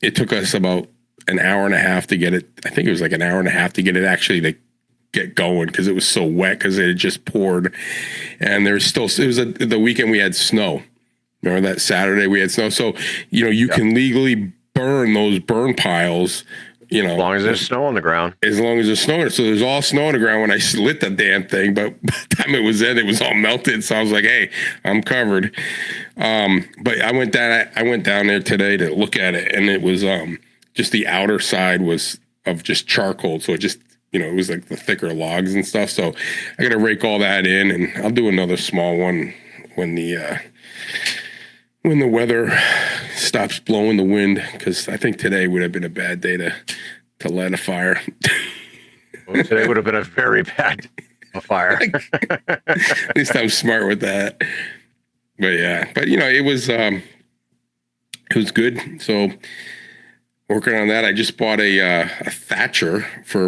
it took us about an hour and a half to get it. I think it was like an hour and a half to get it actually to get going, because it was so wet, because it had just poured, and it was the weekend we had snow. Remember that Saturday we had snow? So you can legally burn those burn piles, as long as there's snow on the ground. As long as there's snow. So there's all snow on the ground when I lit the damn thing, but by the time it was in, it was all melted. So I was like, hey, I'm covered. But I went down there today to look at it, and it was just the outer side was of just charcoal. So it just it was like the thicker logs and stuff. So I got to rake all that in, and I'll do another small one when the weather stops blowing the wind, because I think today would have been a bad day to light a fire. Well, today would have been a very bad fire. At least I'm smart with that. But yeah, it was good. So working on that, I just bought a thatcher for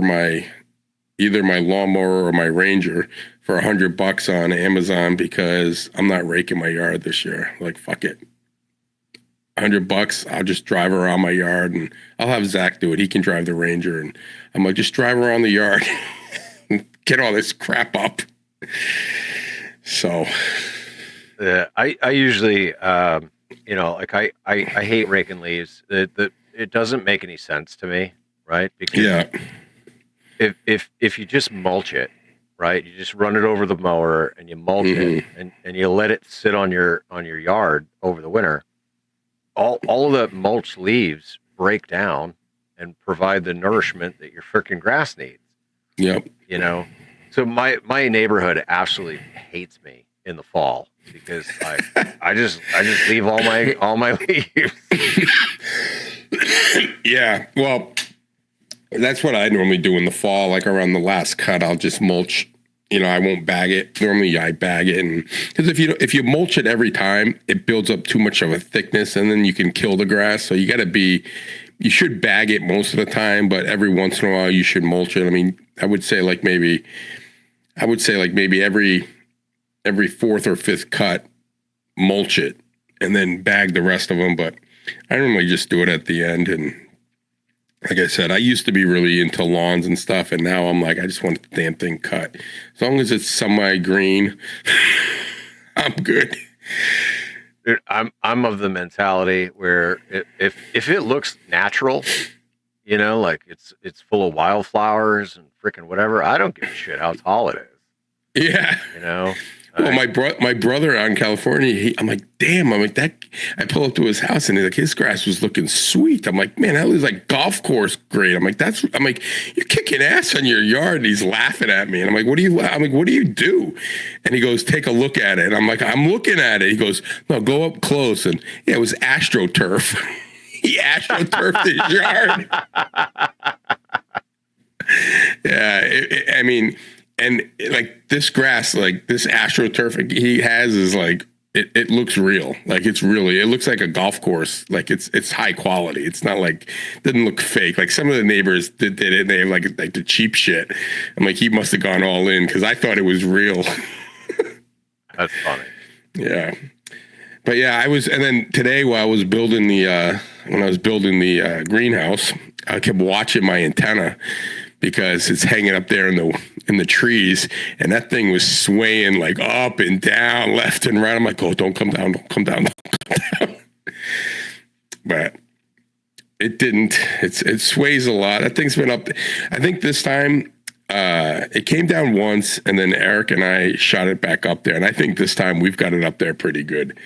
either my lawnmower or my Ranger for $100 on Amazon, because I'm not raking my yard this year. Like, fuck it. $100, I'll just drive around my yard, and I'll have Zach do it. He can drive the Ranger, and I'm like, just drive around the yard and get all this crap up. So I usually like I hate raking leaves. It doesn't make any sense to me, right? Because if you just mulch it, right? You just run it over the mower and you mulch it, and you let it sit on your yard over the winter. All of the mulch leaves break down and provide the nourishment that your freaking grass needs. Yep. So my neighborhood absolutely hates me in the fall, because I just leave all my leaves. Yeah. Well, that's what I normally do in the fall. Like around the last cut, I'll just mulch. I won't bag it. Normally I bag it, and because if you mulch it every time, it builds up too much of a thickness, and then you can kill the grass. So you should bag it most of the time, but every once in a while you should mulch it. I mean, I would say like maybe every fourth or fifth cut, mulch it, and then bag the rest of them. But I normally just do it at the end. And like I said, I used to be really into lawns and stuff, and now I'm like, I just want the damn thing cut. As long as it's semi-green, I'm good. Dude, I'm of the mentality where if it looks natural, like it's full of wildflowers and freaking whatever, I don't give a shit how tall it is. Yeah. Well, my brother out in California, I'm like, damn. I'm like, that. I pull up to his house and he's like, his grass was looking sweet. I'm like, man, that was like golf course grade. I'm like, you're kicking ass on your yard. And he's laughing at me. And I'm like, what do you do? And he goes, take a look at it. And I'm like, I'm looking at it. He goes, no, go up close. And yeah, it was AstroTurf. He AstroTurfed his yard. Yeah, I mean, and like this grass, like this AstroTurf he has is like, it looks real. Like it looks like a golf course. Like it's high quality. It's not like, it doesn't look fake. Like some of the neighbors did it and they have like the cheap shit. I'm like, he must have gone all in because I thought it was real. That's funny. Yeah. But yeah, and then today while I was building the greenhouse, I kept watching my antenna because it's hanging up there in the trees, and that thing was swaying like up and down, left and right. I'm like, oh, don't come down. But it didn't. It sways a lot. That thing's been up. I think this time it came down once, and then Eric and I shot it back up there. And I think this time we've got it up there pretty good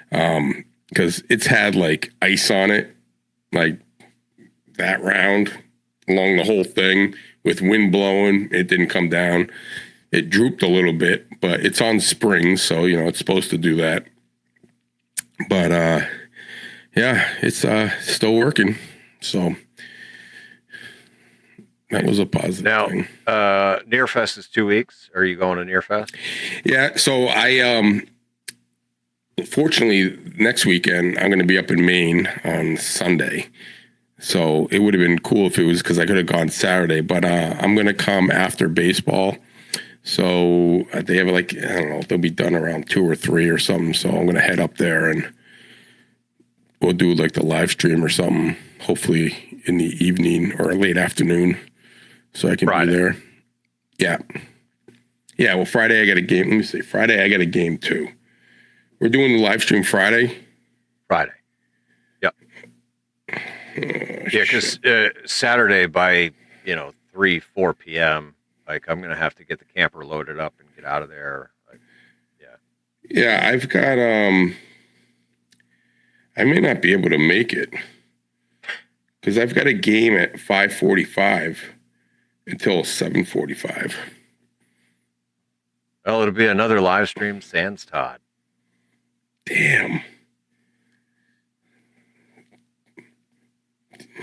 because it's had like ice on it, like that round along the whole thing with wind blowing. It didn't come down. It drooped a little bit, but it's on springs, so it's supposed to do that. But yeah, it's still working. So that was a positive thing. Now, Nearfest is 2 weeks. Are you going to Nearfest? Yeah, so I fortunately next weekend I'm going to be up in Maine on Sunday. So it would have been cool if it was because I could have gone Saturday, but I'm going to come after baseball. So they have like, I don't know, they'll be done around 2 or 3 or something. So I'm going to head up there and we'll do like the live stream or something, hopefully in the evening or late afternoon so I can be there. Yeah. Yeah, well, Friday I got a game. Let me see. Friday I got a game too. We're doing the live stream Friday? Friday. Yep. Yeah, because Saturday by 3-4 p.m. like I'm gonna have to get the camper loaded up and get out of there. Like, yeah, I've got I may not be able to make it because I've got a game at 5:45 until 7:45. Well, it'll be another live stream sans Todd. Damn.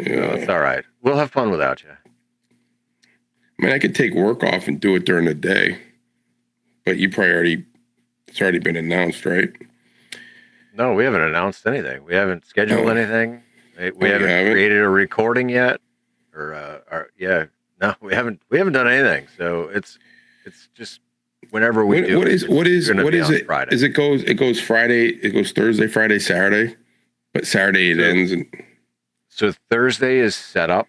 Yeah, no, it's all right. We'll have fun without you. I mean, I could take work off and do it during the day, but it's already been announced, right? No, we haven't announced anything. We haven't scheduled anything. We haven't created a recording yet, no, we haven't done anything. So it's just whenever we do. What is it? Friday. Is it goes Friday? It goes Thursday, Friday, Saturday, but Saturday it ends. So Thursday is set up.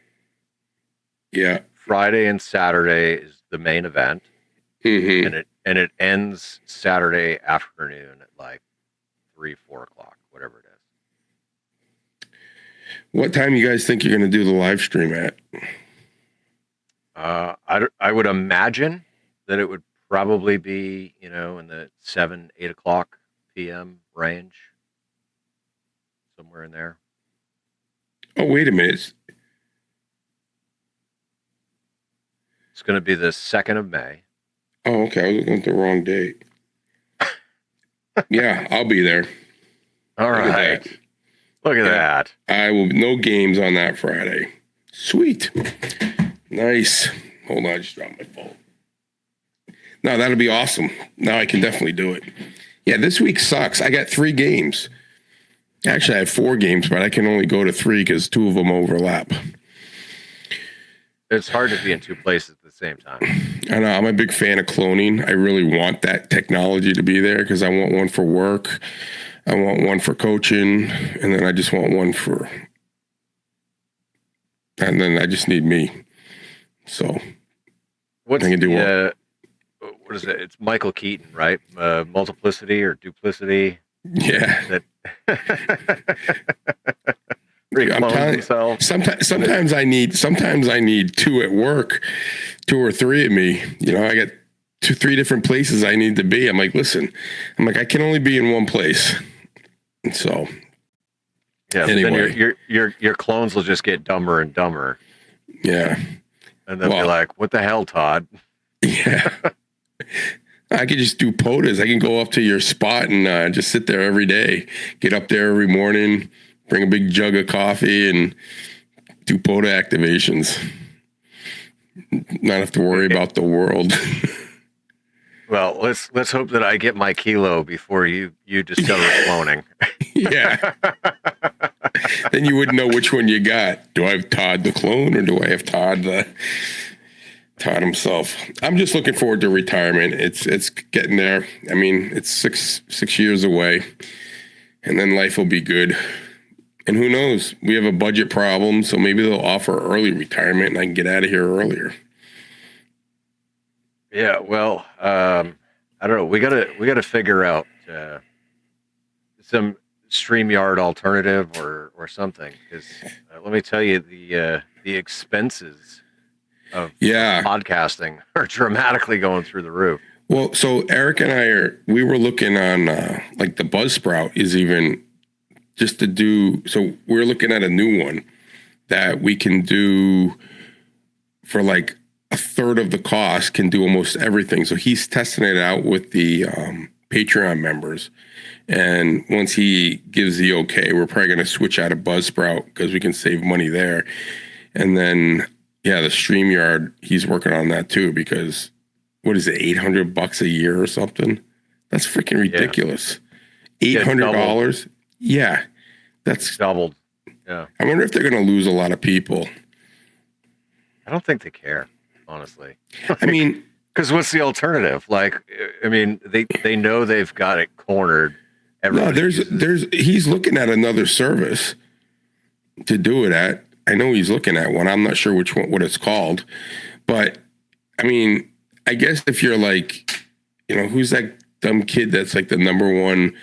Yeah. Friday and Saturday is the main event, mm-hmm. and it ends Saturday afternoon at like 3-4 o'clock, whatever it is. What time you guys think you're going to do the live stream at? I would imagine that it would probably be in the 7-8 o'clock p.m. range, somewhere in there. Oh, wait a minute. It's going to be the 2nd of May. Oh, okay. I was looking at the wrong date. Yeah, I'll be there. All right. Look at that. I will. No games on that Friday. Sweet. Nice. Hold on. I just dropped my phone. No, that'll be awesome. Now I can definitely do it. Yeah, this week sucks. I got 3 games. Actually, I have 4 games, but I can only go to 3 because 2 of them overlap. It's hard to be in 2 places at the same time. I know. I'm a big fan of cloning. I really want that technology to be there because I want one for work. I want one for coaching. And then I just want one for... And then I just need me. So... What's I can do what is it? It's Michael Keaton, right? Multiplicity or duplicity. Yeah. I'm telling you, sometimes I need 2 at work, 2 or 3 of me. I got 3 different places I need to be. I'm like, listen, I can only be in one place. And so, yeah. anyway. Then your clones will just get dumber and dumber. Yeah. And they'll be like, "What the hell, Todd?" Yeah. I could just do POTAs. I can go up to your spot and just sit there every day. Get up there every morning, bring a big jug of coffee, and do POTA activations. Not have to worry about the world. Well, let's hope that I get my kilo before you discover cloning. Yeah. Then you wouldn't know which one you got. Do I have Todd the clone, or do I have Todd himself? I'm just looking forward to retirement. It's getting there. I mean, it's six years away, and then life will be good. And who knows? We have a budget problem, so maybe they'll offer early retirement, and I can get out of here earlier. Yeah, well, I don't know. We gotta figure out some StreamYard alternative or something. Because let me tell you, the expenses of podcasting are dramatically going through the roof. Well, so Eric and we were looking on like the Buzzsprout is even just to do. So we're looking at a new one that we can do for like a third of the cost, can do almost everything. So he's testing it out with the Patreon members. And once he gives the okay, we're probably going to switch out of Buzzsprout because we can save money there. And then, yeah, the StreamYard, he's working on that too, because what is it, $800 a year or something? That's freaking ridiculous. $800? Yeah, that's doubled. Yeah. I wonder if they're going to lose a lot of people. I don't think they care, honestly. I mean, because what's the alternative? Like, I mean, they know they've got it cornered. No, he's looking at another service to do it at. I know he's looking at one. I'm not sure what it's called, but I mean, I guess if you're like, who's that dumb kid that's like the number one?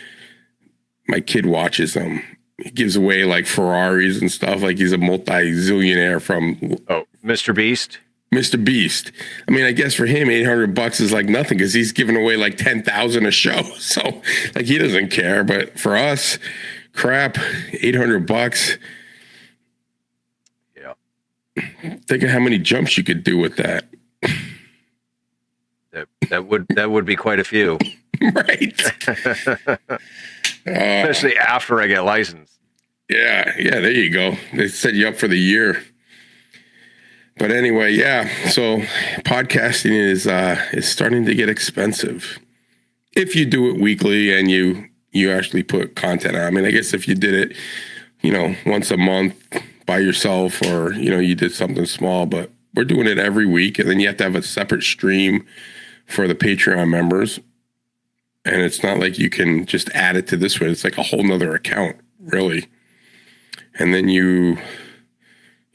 My kid watches them. He gives away like Ferraris and stuff. Like he's a multi-zillionaire from Mr. Beast. Mr. Beast. I mean, I guess for him, $800 is like nothing because he's giving away like 10,000 a show. So like he doesn't care. But for us, crap, $800. Yeah. Think of how many jumps you could do with that. That would be quite a few. Right. Especially after I get licensed. Yeah, there you go. They set you up for the year. But anyway, yeah. So podcasting is starting to get expensive. If you do it weekly and you actually put content on. I mean, I guess if you did it, once a month by yourself, or you did something small, but we're doing it every week, and then you have to have a separate stream for the Patreon members. And it's not like you can just add it to this one. It's like a whole nother account, really. And then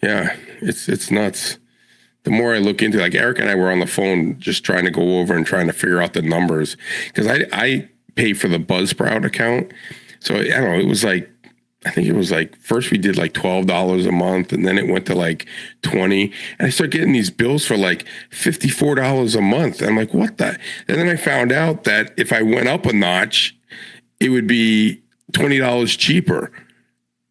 it's nuts. The more I look into, like Eric and I were on the phone just trying to go over and trying to figure out the numbers, because I pay for the Buzzsprout account. So I don't know, I think it was like, first we did like $12 a month, and then it went to like $20. And I started getting these bills for like $54 a month. I'm like, what the? And then I found out that if I went up a notch, it would be $20 cheaper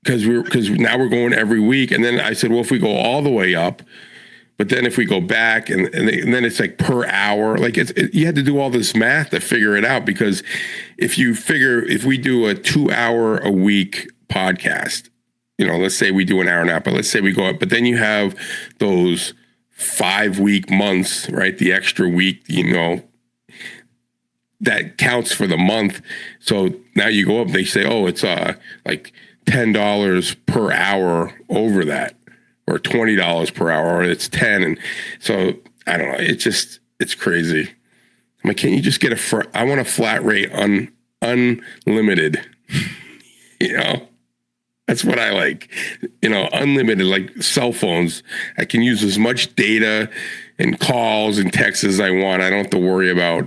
because now we're going every week. And then I said, well, if we go all the way up, but then if we go back and then it's like per hour, like you had to do all this math to figure it out, because if we do a 2-hour a week podcast, let's say we do an hour and a half, but let's say we go up, but then you have those 5-week months, right? The extra week, that counts for the month. So now you go up, they say, oh, it's like $10 per hour over that, or $20 per hour, or it's 10. And so I don't know. It's crazy. I'm like, can't you just get I want a flat rate unlimited, That's what I like, unlimited, like cell phones. I can use as much data and calls and texts as I want. I don't have to worry about,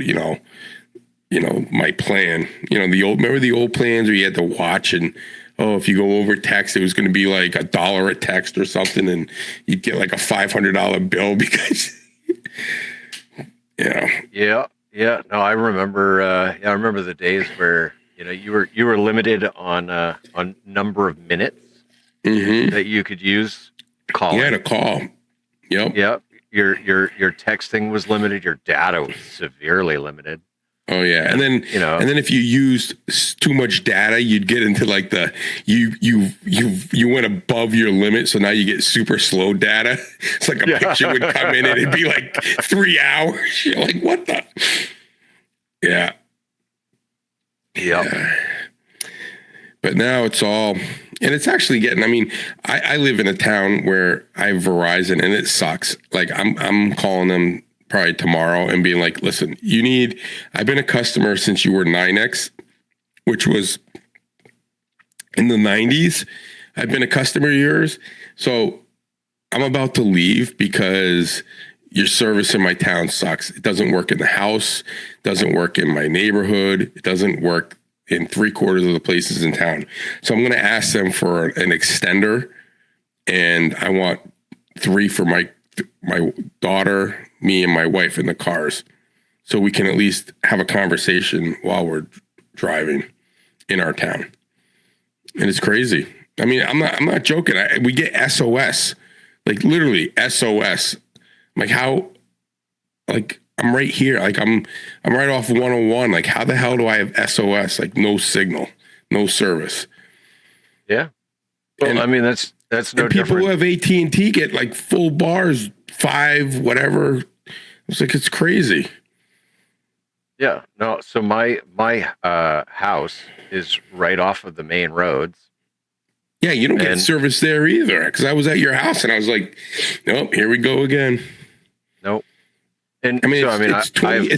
my plan. Remember the old plans where you had to watch, and if you go over text, it was going to be like $1 a text or something, and you'd get like a $500 bill because, Yeah. Yeah, no, I remember. I remember the days where you were limited on number of minutes Mm-hmm. that you could use You had calling. a call. Yep. Yep, your texting was limited. Your data was severely limited. Oh yeah, and then And if you used too much data, you'd get into like you went above your limit, so now you get super slow data. It's like a picture would come in and it'd be like 3 hours. You're like, what the? Yeah. Yeah. But now it's all, and it's actually getting. I mean, I live in a town where I have Verizon, and it sucks. Like I'm calling them probably tomorrow and being like, listen, I've been a customer since you were 9X, which was in the 90s. I've been a customer of yours. So I'm about to leave because your service in my town sucks. It doesn't work in the house, doesn't work in my neighborhood, it doesn't work in 3/4 of the places in town. So I'm going to ask them for an extender, and I want 3 for my daughter, me, and my wife in the cars, so we can at least have a conversation while we're driving in our town. And it's crazy. I mean, I'm not joking. We get SOS, like literally SOS. I'm like, how? Like, I'm right here. Like I'm right off 101. Like, how the hell do I have SOS? Like, no signal, no service. Yeah. Well, And- I mean, that's no And people different. who have AT&T get like full bars, 5, whatever. It's like, it's crazy. Yeah. No. So my house is right off of the main roads. Yeah, you don't get And- service there either. Because I was at your house and I was like, nope, here we go again. Nope. And I mean, so, it's 20.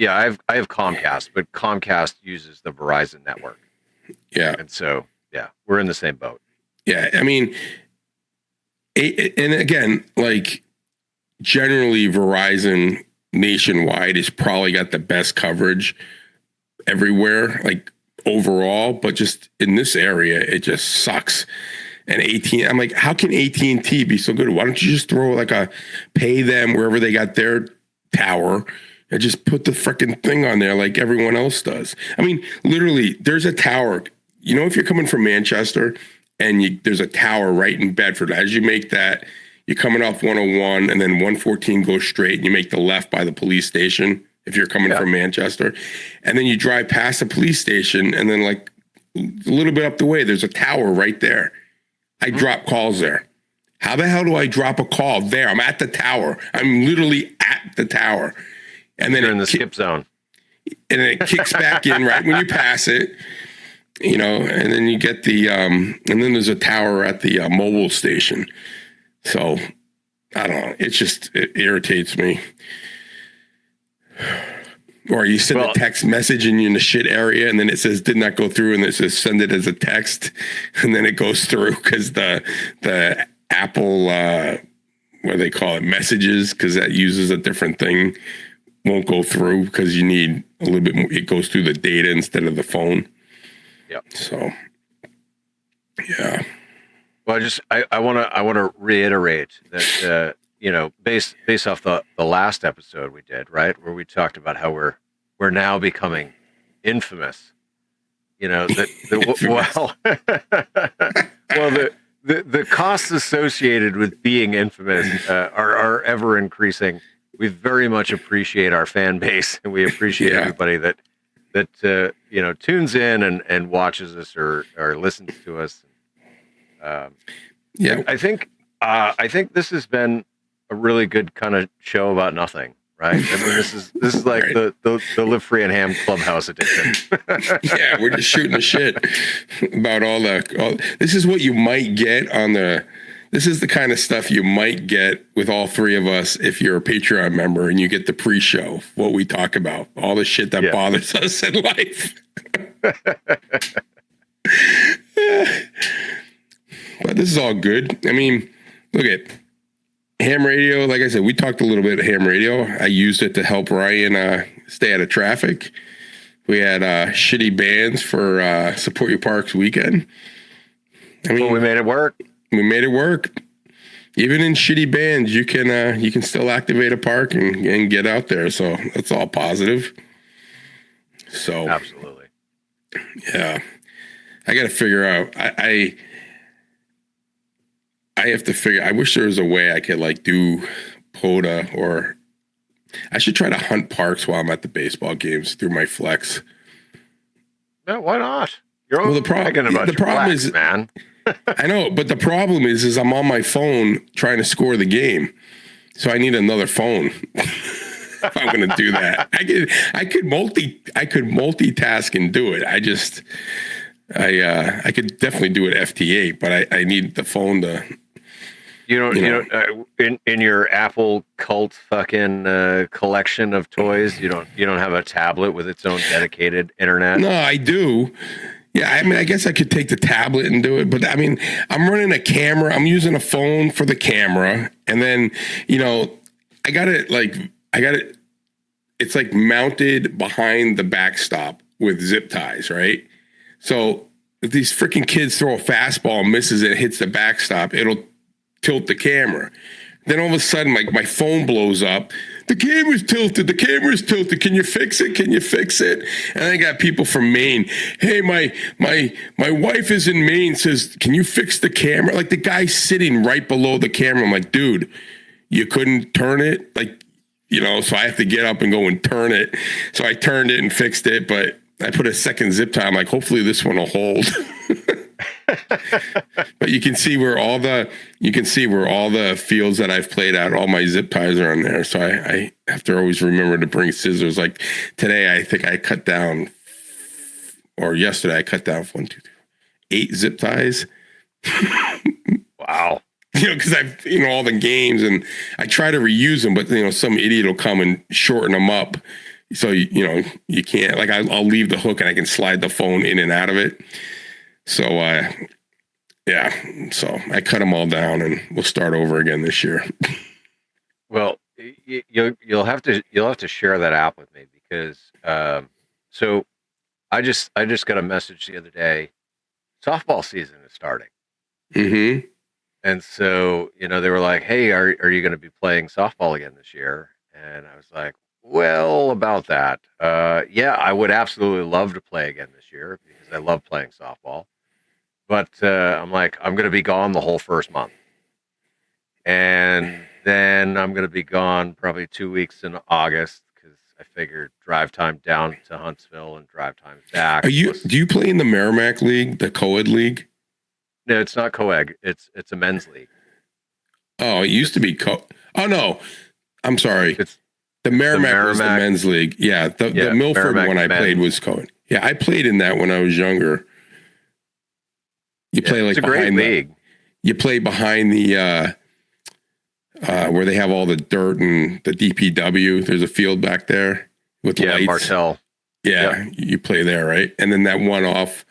I have Comcast, but Comcast uses the Verizon network, Yeah, and so we're in the same boat. yeah. I mean, and again, like generally, Verizon nationwide has probably got the best coverage everywhere, like overall. But just in this area, it just sucks. And I'm like, how can AT&T be so good? Why don't you just throw like pay them wherever they got their tower and just put the freaking thing on there like everyone else does? I mean, literally, there's a tower. You know, if you're coming from Manchester and there's a tower right in Bedford, as you make that, you're coming off 101 and then 114 goes straight and you make the left by the police station if you're coming from Manchester. And then you drive past the police station and then like a little bit up the way, there's a tower right there. I drop calls there. How the hell do I drop a call there? I'm at the tower. I'm literally at the tower. And then You're in the skip zone. and then it kicks back in right when you pass it, you know, and then you get the, and then there's a tower at the mobile station. So I don't know. It irritates me. Or you send a text message and you're in the shit area and then it says did not go through and it says send it as a text and then it goes through because the Apple, what do they call it, messages, because that uses a different thing, won't go through because you need a little bit more, it goes through the data instead of the phone. Yep. So, yeah. Well, I want to reiterate that based off the last episode we did, right, where we talked about how we're now becoming infamous. You know that the costs associated with being infamous are ever increasing. We very much appreciate our fan base, and we appreciate everybody that tunes in and watches us or listens to us. I think this has been a really good kind of show about nothing, right? I mean, this is like right. the Live Free and Ham Clubhouse edition. Yeah, we're just shooting the shit about all this is what you might get this is the kind of stuff you might get with all 3 of us if you're a Patreon member and you get the pre-show, what we talk about, all the shit that bothers us in life. But this is all good. I mean, look at ham radio. Like I said, we talked a little bit of ham radio. I used it to help Ryan stay out of traffic. We had shitty bands for Support Your Parks weekend. I mean, we made it work. We made it work. even in shitty bands, you can still activate a park and get out there. So that's all positive. So Absolutely. yeah, I got to figure out. I have to figure. I wish there was a way I could like do POTA, or I should try to hunt parks while I'm at the baseball games through my Flex. No, why not? You're Well, the problem is, man. I know, but the problem is I'm on my phone trying to score the game, so I need another phone. If I'm going to do that, I could multitask and do it. I could definitely do it FT8, but I need the phone to. In your Apple cult fucking collection of toys, you don't have a tablet with its own dedicated internet. No, I do. Yeah, I mean, I guess I could take the tablet and do it, but I mean, I'm running a camera. I'm using a phone for the camera, and then I got it. It's like mounted behind the backstop with zip ties, right? So if these freaking kids throw a fastball and misses it, hits the backstop, it'll tilt the camera. Then all of a sudden, like my phone blows up. The camera's tilted. The camera's tilted. Can you fix it? Can you fix it? And I got people from Maine. Hey, my wife is in Maine. Says, can you fix the camera? Like the guy's sitting right below the camera. I'm like, dude, you couldn't turn it, so I have to get up and go and turn it. So I turned it and fixed it, but I put a second zip tie. I'm like, hopefully this one will hold. But you can see where all the fields that I've played at, all my zip ties are on there. So I have to always remember to bring scissors. Like today, I think I cut down, or yesterday I cut down 8 zip ties. Wow. Because I've all the games, and I try to reuse them, but some idiot will come and shorten them up. So you can't, like, I'll leave the hook and I can slide the phone in and out of it. So so I cut them all down, and we'll start over again this year. Well, you'll have to share that app with me, because so I just got a message the other day. Softball season is starting. Mm-hmm. And so, they were like, hey, are you going to be playing softball again this year? And I was like, well, about that. Yeah, I would absolutely love to play again this year, because I love playing softball. But I'm like, I'm going to be gone the whole first month. And then I'm going to be gone probably 2 weeks in August, because I figured drive time down to Huntsville and drive time back. Do you play in the Merrimack League, the co-ed league? No, it's not co-ed. It's a men's league. Oh, it used to be oh, no. I'm sorry. The Merrimack was the men's league. Yeah, the Milford Merrimack one I played was co-ed. Yeah, I played in that when I was younger. You play like it's a great league. You play behind the where they have all the dirt and the DPW. There's a field back there with lights. Martell. Yeah, you play there, right? And then that one off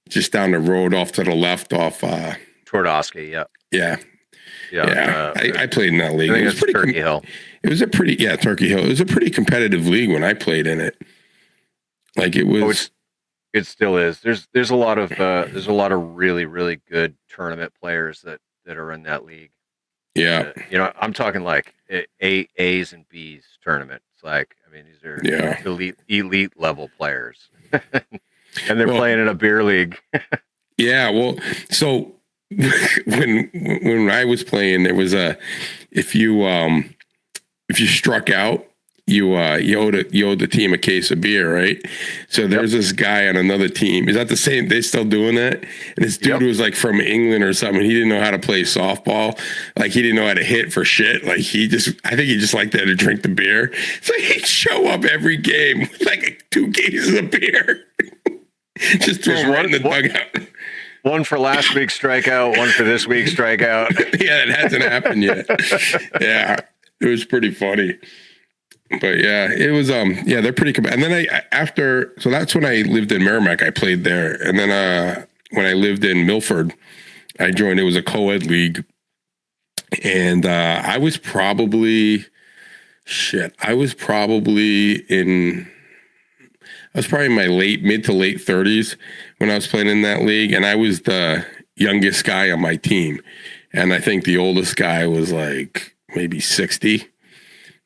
just down the road off to the left off Twardowski, yeah. I played in that league. I think it was Turkey Hill. It was Turkey Hill. It was a pretty competitive league when I played in it. Like it was. It still is. There's a lot of really, really good tournament players that are in that league. Yeah. I'm talking like A's and B's tournament. It's like, I mean, these are elite level players. And they're playing in a beer league. Yeah, well, so when I was playing, there was if you struck out, you owed the team a case of beer, right? So there's this guy on another team. Is that the same? They still doing that? And this dude was like from England or something. He didn't know how to play softball. Like he didn't know how to hit for shit. Like I think he just liked to drink the beer. So he'd show up every game with like 2 cases of beer. Just throw right in the dugout. One for last week's strikeout, one for this week's strikeout. Yeah, it hasn't happened yet. Yeah, it was pretty funny. But yeah, it was they're pretty and then so that's when I lived in Merrimack, I played there. And then when I lived in Milford, I joined, it was a co-ed league. And I was probably in my mid to late 30s when I was playing in that league, and I was the youngest guy on my team. And I think the oldest guy was like maybe 60,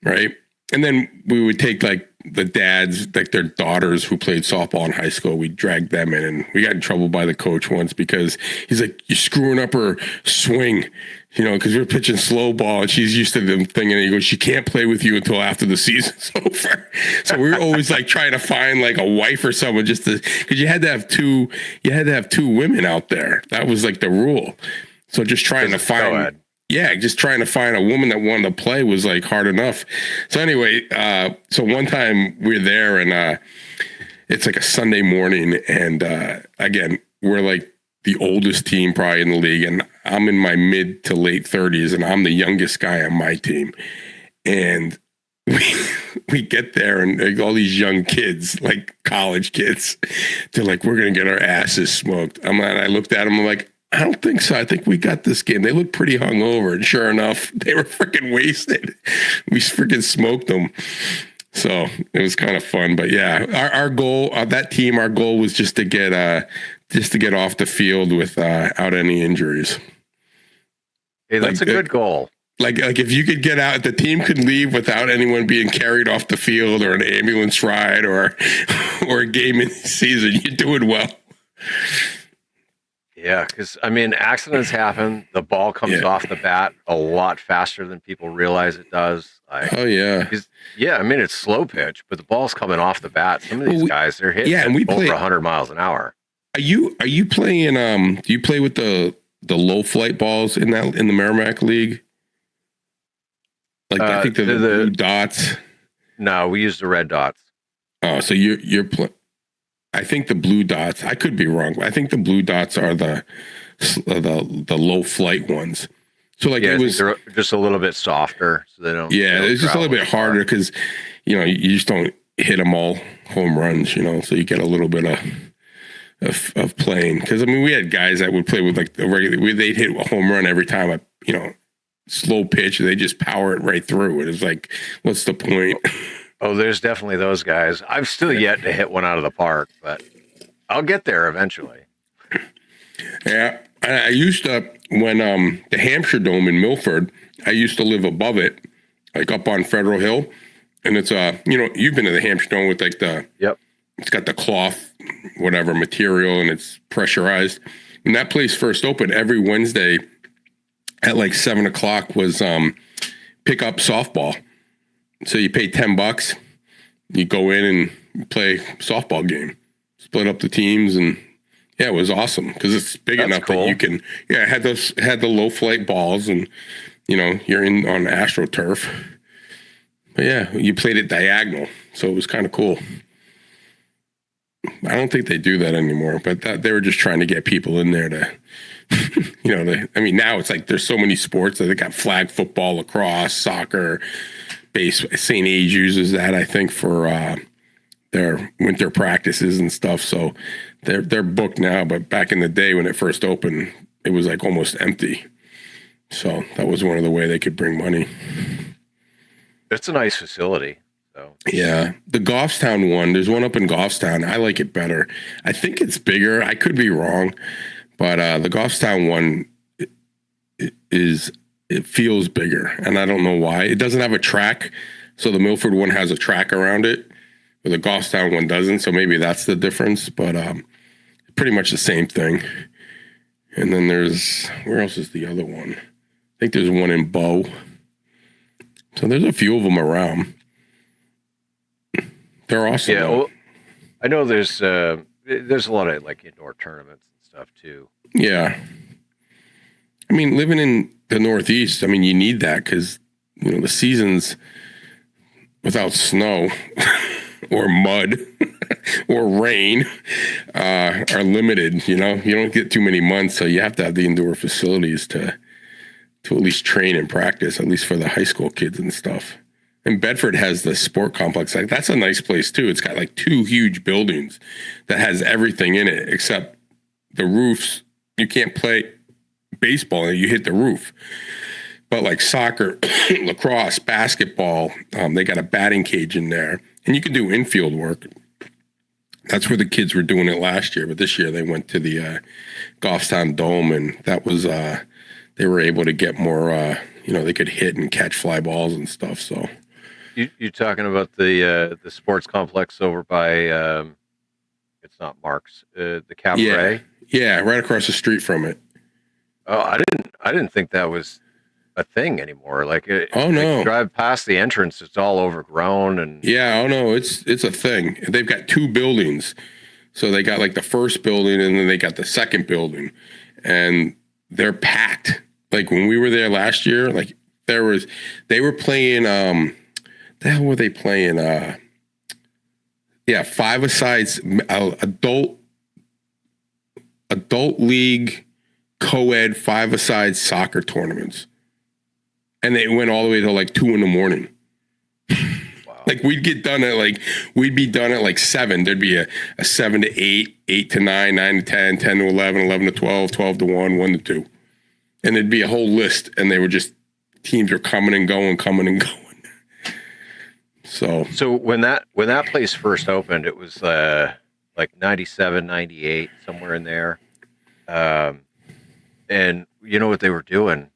right? And then we would take like the dads, like their daughters who played softball in high school, we'd drag them in, and we got in trouble by the coach once because he's like, you're screwing up her swing, because we were pitching slow ball and she's used to the thing. And he goes, she can't play with you until after the season's over. So we were always like trying to find like a wife or someone because you had to have two women out there. That was like the rule. So just trying to find, just trying to find a woman that wanted to play was like hard enough. So anyway, so one time we're there and it's like a Sunday morning, and again, we're like the oldest team probably in the league, and I'm in my mid to late 30s, and I'm the youngest guy on my team. And we get there, and like, all these young kids, like college kids, they're like, we're going to get our asses smoked. I looked at them, I'm like, I don't think so. I think we got this game. They look pretty hungover, and sure enough, they were freaking wasted. We freaking smoked them. So it was kind of fun. But yeah, our goal, that team, our goal was just to get off the field without any injuries. Hey, that's a good goal. Like if you could get out, the team could leave without anyone being carried off the field, or an ambulance ride, or a game in the season, you're doing well. Yeah, because accidents happen. The ball comes off the bat a lot faster than people realize it does. It's slow pitch, but the ball's coming off the bat. Some of these guys, they're hitting over 100 miles an hour. Are you playing? Do you play with the low flight balls in the Merrimack League? Like I think the blue dots. No, we use the red dots. Oh, so you're playing. I think the blue dots, I could be wrong, but I think the blue dots are the low flight ones. So like it was they're just a little bit softer, so they don't. Yeah, it's just a little bit harder because you just don't hit them all home runs, so you get a little bit of playing. Because we had guys that would play with like the regular, they'd hit a home run every time, slow pitch, they just power it right through. It was like, what's the point? Oh, there's definitely those guys. I've still yet to hit one out of the park, but I'll get there eventually. Yeah, I used to, when the Hampshire Dome in Milford, I used to live above it, like up on Federal Hill. And it's, you've been to the Hampshire Dome with like it's got the cloth, whatever material, and it's pressurized. When that place first opened, every Wednesday at like 7:00 was pick up softball. So you pay $10, you go in and play softball game, split up the teams, and it was awesome because it's big enough that you can. Yeah, I had the low flight balls, and you're in on AstroTurf. But yeah, you played it diagonal, so it was kind of cool. I don't think they do that anymore, but they were just trying to get people in there to, now it's like there's so many sports that they got flag football, lacrosse, soccer. St. Age uses that, I think, for their winter practices and stuff. So they're booked now, but back in the day when it first opened, it was like almost empty. So that was one of the way they could bring money. It's a nice facility. So yeah, the Goffstown one, there's one up in Goffstown. I like it better. I think it's bigger. I could be wrong, but the Goffstown one it feels bigger, and I don't know why. It doesn't have a track, so the Milford one has a track around it, but the Goffstown one doesn't, so maybe that's the difference, but pretty much the same thing. And then where else is the other one? I think there's one in Bow. So there's a few of them around. They're awesome. Yeah, well, I know there's a lot of like indoor tournaments and stuff too. Yeah. Living in the Northeast, you need that because, the seasons without snow or mud or rain are limited. You don't get too many months, so you have to have the indoor facilities to at least train and practice, at least for the high school kids and stuff. And Bedford has the sport complex. Like that's a nice place too. It's got like 2 huge buildings that has everything in it except the roofs. You can't play baseball and you hit the roof. But like soccer, lacrosse, basketball, they got a batting cage in there, and you can do infield work. That's where the kids were doing it last year, but this year they went to the Goffstown Dome, and that was they were able to get more, they could hit and catch fly balls and stuff. So You talking about the sports complex over by it's not Mark's, the Cabaret? Yeah, right across the street from it. Oh, I didn't think that was a thing anymore. Like Oh, no. you drive past the entrance, it's all overgrown and Yeah, oh no, it's a thing. They've got 2 buildings. So they got like the first building and then they got the second building. And they're packed. Like when we were there last year, like they were playing the hell were they playing? 5-a-sides adult league co-ed 5-a-side soccer tournaments. And they went all the way till like 2 a.m. wow. Like we'd be done at like 7. There'd be a 7 to 8, 8 to 9, 9 to 10, 10 to 11, 11 to 12, 12 to 1, 1 to 2. And there'd be a whole list and they were just, teams were coming and going. So when that place first opened, it was like 97, 98, somewhere in there. And you know what they were doing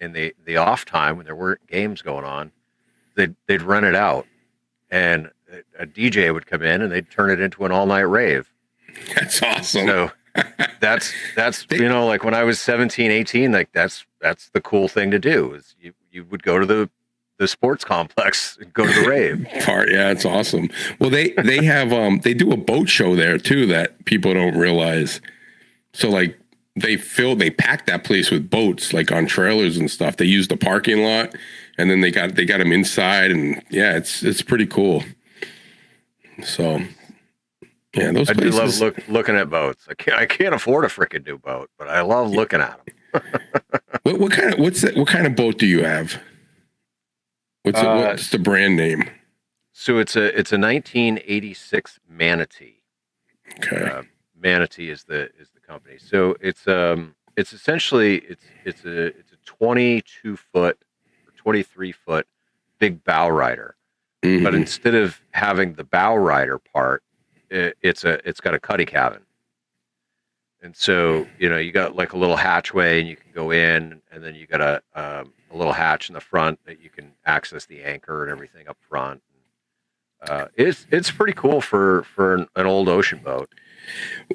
in the off time when there weren't games going on, they'd rent it out and a DJ would come in and they'd turn it into an all-night rave. that's awesome. So that's like when I was 17, 18, like that's the cool thing to do is you would go to the sports complex and go to the rave part. Yeah, it's awesome. Well, they have they do a boat show there too that people don't realize. So like they packed that place with boats like on trailers and stuff. They used the parking lot and then they got them inside and yeah, it's pretty cool. So yeah, those places. I do love looking at boats. I can't afford a freaking new boat, but I love looking at them. what kind of boat do you have? What's the brand name? So it's a 1986 Manatee. Okay. Manatee is the company. So it's essentially it's a 22-foot or 23-foot big bow rider. Mm-hmm. But instead of having the bow rider part, it's got a cuddy cabin. And so, you got like a little hatchway and you can go in and then you got a little hatch in the front that you can access the anchor and everything up front. It's pretty cool for an old ocean boat.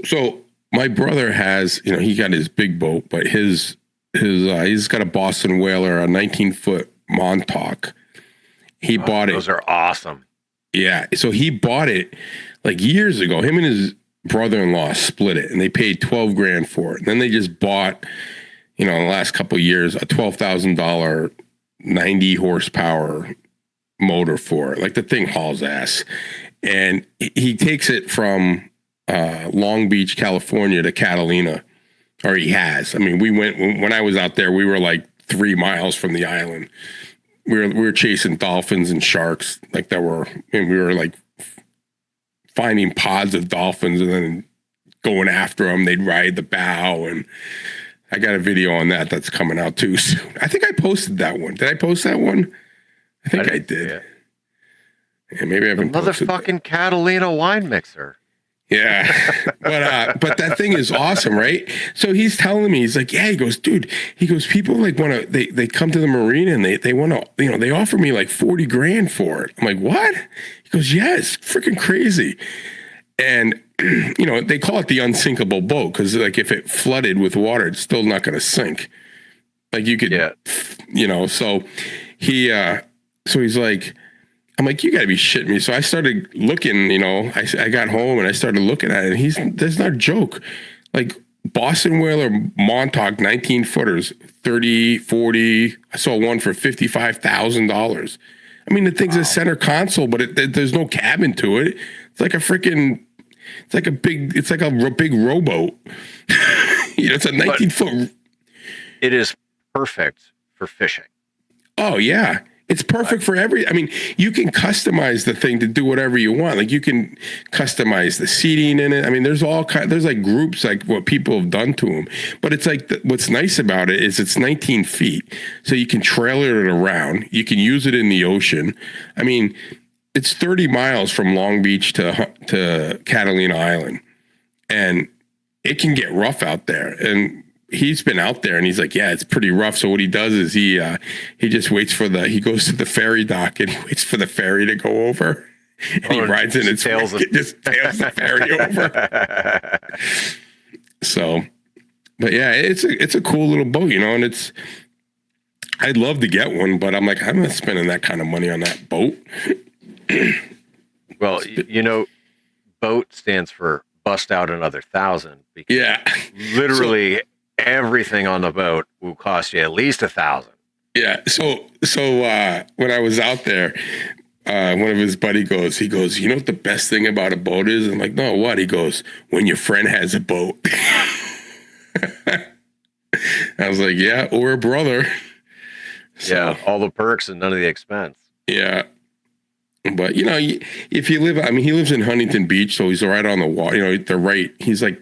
So my brother has, he got his big boat, but he's got a Boston Whaler, a 19-foot Montauk. He bought it. Those are awesome. Yeah. So he bought it like years ago. Him and his brother-in-law split it and they paid $12,000 for it. And then they just bought, in the last couple of years, a $12,000 90 horsepower motor for it. Like the thing hauls ass. And he takes it from Long Beach, California to Catalina, or he has. I mean, we went, when I was out there, we were like 3 miles from the island. We were chasing dolphins and sharks and we were like finding pods of dolphins and then going after them. They'd ride the bow, and I got a video on that's coming out too soon. I think I posted that one. Did I post that one? I think I did. Yeah, maybe I haven't. Motherfucking Catalina wine mixer. Yeah, but that thing is awesome, right? So he's telling me, he's like, yeah, he goes, dude, people like want to, they come to the marina and they want to, they offer me like $40,000 for it. I'm like, what? He goes, yeah, it's freaking crazy. And, they call it the unsinkable boat because like if it flooded with water, it's still not going to sink. Like you could, so he's like, I'm like, you gotta be shitting me. So I started looking, I got home and I started looking at it. And that's not a joke. Like Boston Whaler Montauk 19 footers, 30, 40. I saw one for $55,000. I mean, the thing's a center console, but there's no cabin to it. It's like a big rowboat. It's a 19 foot. It is perfect for fishing. Oh yeah. It's perfect for you can customize the thing to do whatever you want. Like you can customize the seating in it. I mean, there's like groups, like what people have done to them, but it's like, what's nice about it is it's 19 feet. So you can trailer it around. You can use it in the ocean. I mean, it's 30 miles from Long Beach to Catalina Island, and it can get rough out there. And he's been out there and he's like, yeah, it's pretty rough. So what he does is he just waits he goes to the ferry dock and he waits for the ferry to go over. And he rides in its tails just tails the ferry over. So, but yeah, it's a cool little boat, and I'd love to get one, but I'm like, I'm not spending that kind of money on that boat. Well, boat stands for bust out another 1,000. Because literally everything on the boat will cost you at least 1,000. Yeah. So when I was out there, one of his buddy he goes, you know what the best thing about a boat is? I'm like, no, what? He goes, when your friend has a boat. I was like, yeah, or a brother. So, yeah, all the perks and none of the expense. Yeah. But, if you live, he lives in Huntington Beach, so he's right on the water. He's like,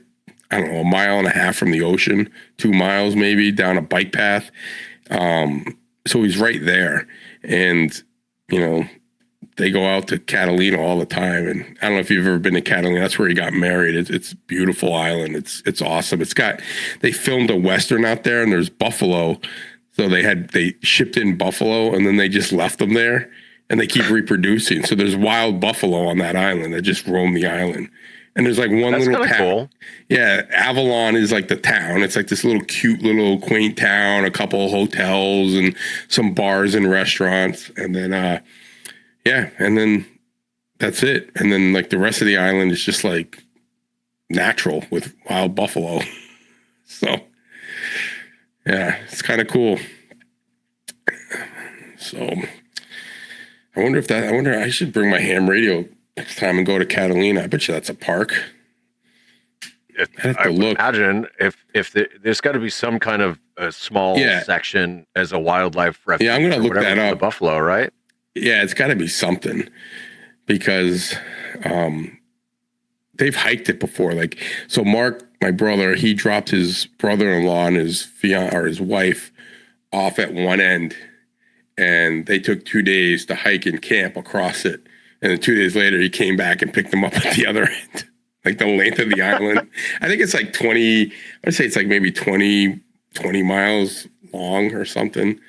I don't know, 1.5 miles from the ocean, 2 miles maybe down a bike path. So he's right there. And, they go out to Catalina all the time. And I don't know if you've ever been to Catalina. That's where he got married. It's a beautiful island. It's awesome. They filmed a Western out there and there's buffalo. So they shipped in buffalo and then they just left them there and they keep reproducing. So there's wild buffalo on that island that just roam the island. And there's like one little town. Cool. Yeah. Avalon is like the town. It's like this little cute little quaint town, a couple of hotels and some bars and restaurants. And then, and then that's it. And then like the rest of the island is just like natural with wild buffalo. So yeah, it's kind of cool. So I wonder I should bring my ham radio next time and go to Catalina. I bet you that's a park. I would imagine if there's got to be some kind of a small section as a wildlife refuge. Yeah, I'm going to look that up. The buffalo, right? Yeah, it's got to be something because they've hiked it before. Like, so Mark, my brother, he dropped his brother-in-law and his his wife off at one end, and they took 2 days to hike and camp across it. And then 2 days later, he came back and picked them up at the other end, like the length of the island. I think it's like 20. I'd say it's like maybe 20 miles long or something.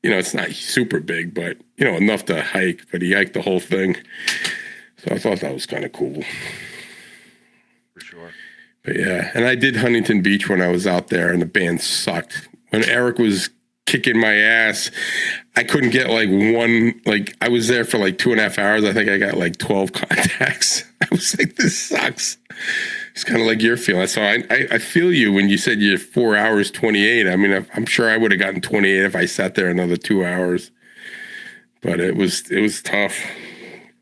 It's not super big, but, enough to hike. But he hiked the whole thing. So I thought that was kind of cool. For sure. But yeah, and I did Huntington Beach when I was out there, and the band sucked. When Eric was kicking my ass, I couldn't get I was there for like 2.5 hours. I think I got like 12 contacts. I was like, this sucks. It's kind of like your feeling. So I feel you when you said you're 4 hours, 28. I mean, I'm sure I would have gotten 28 if I sat there another 2 hours. But it was tough.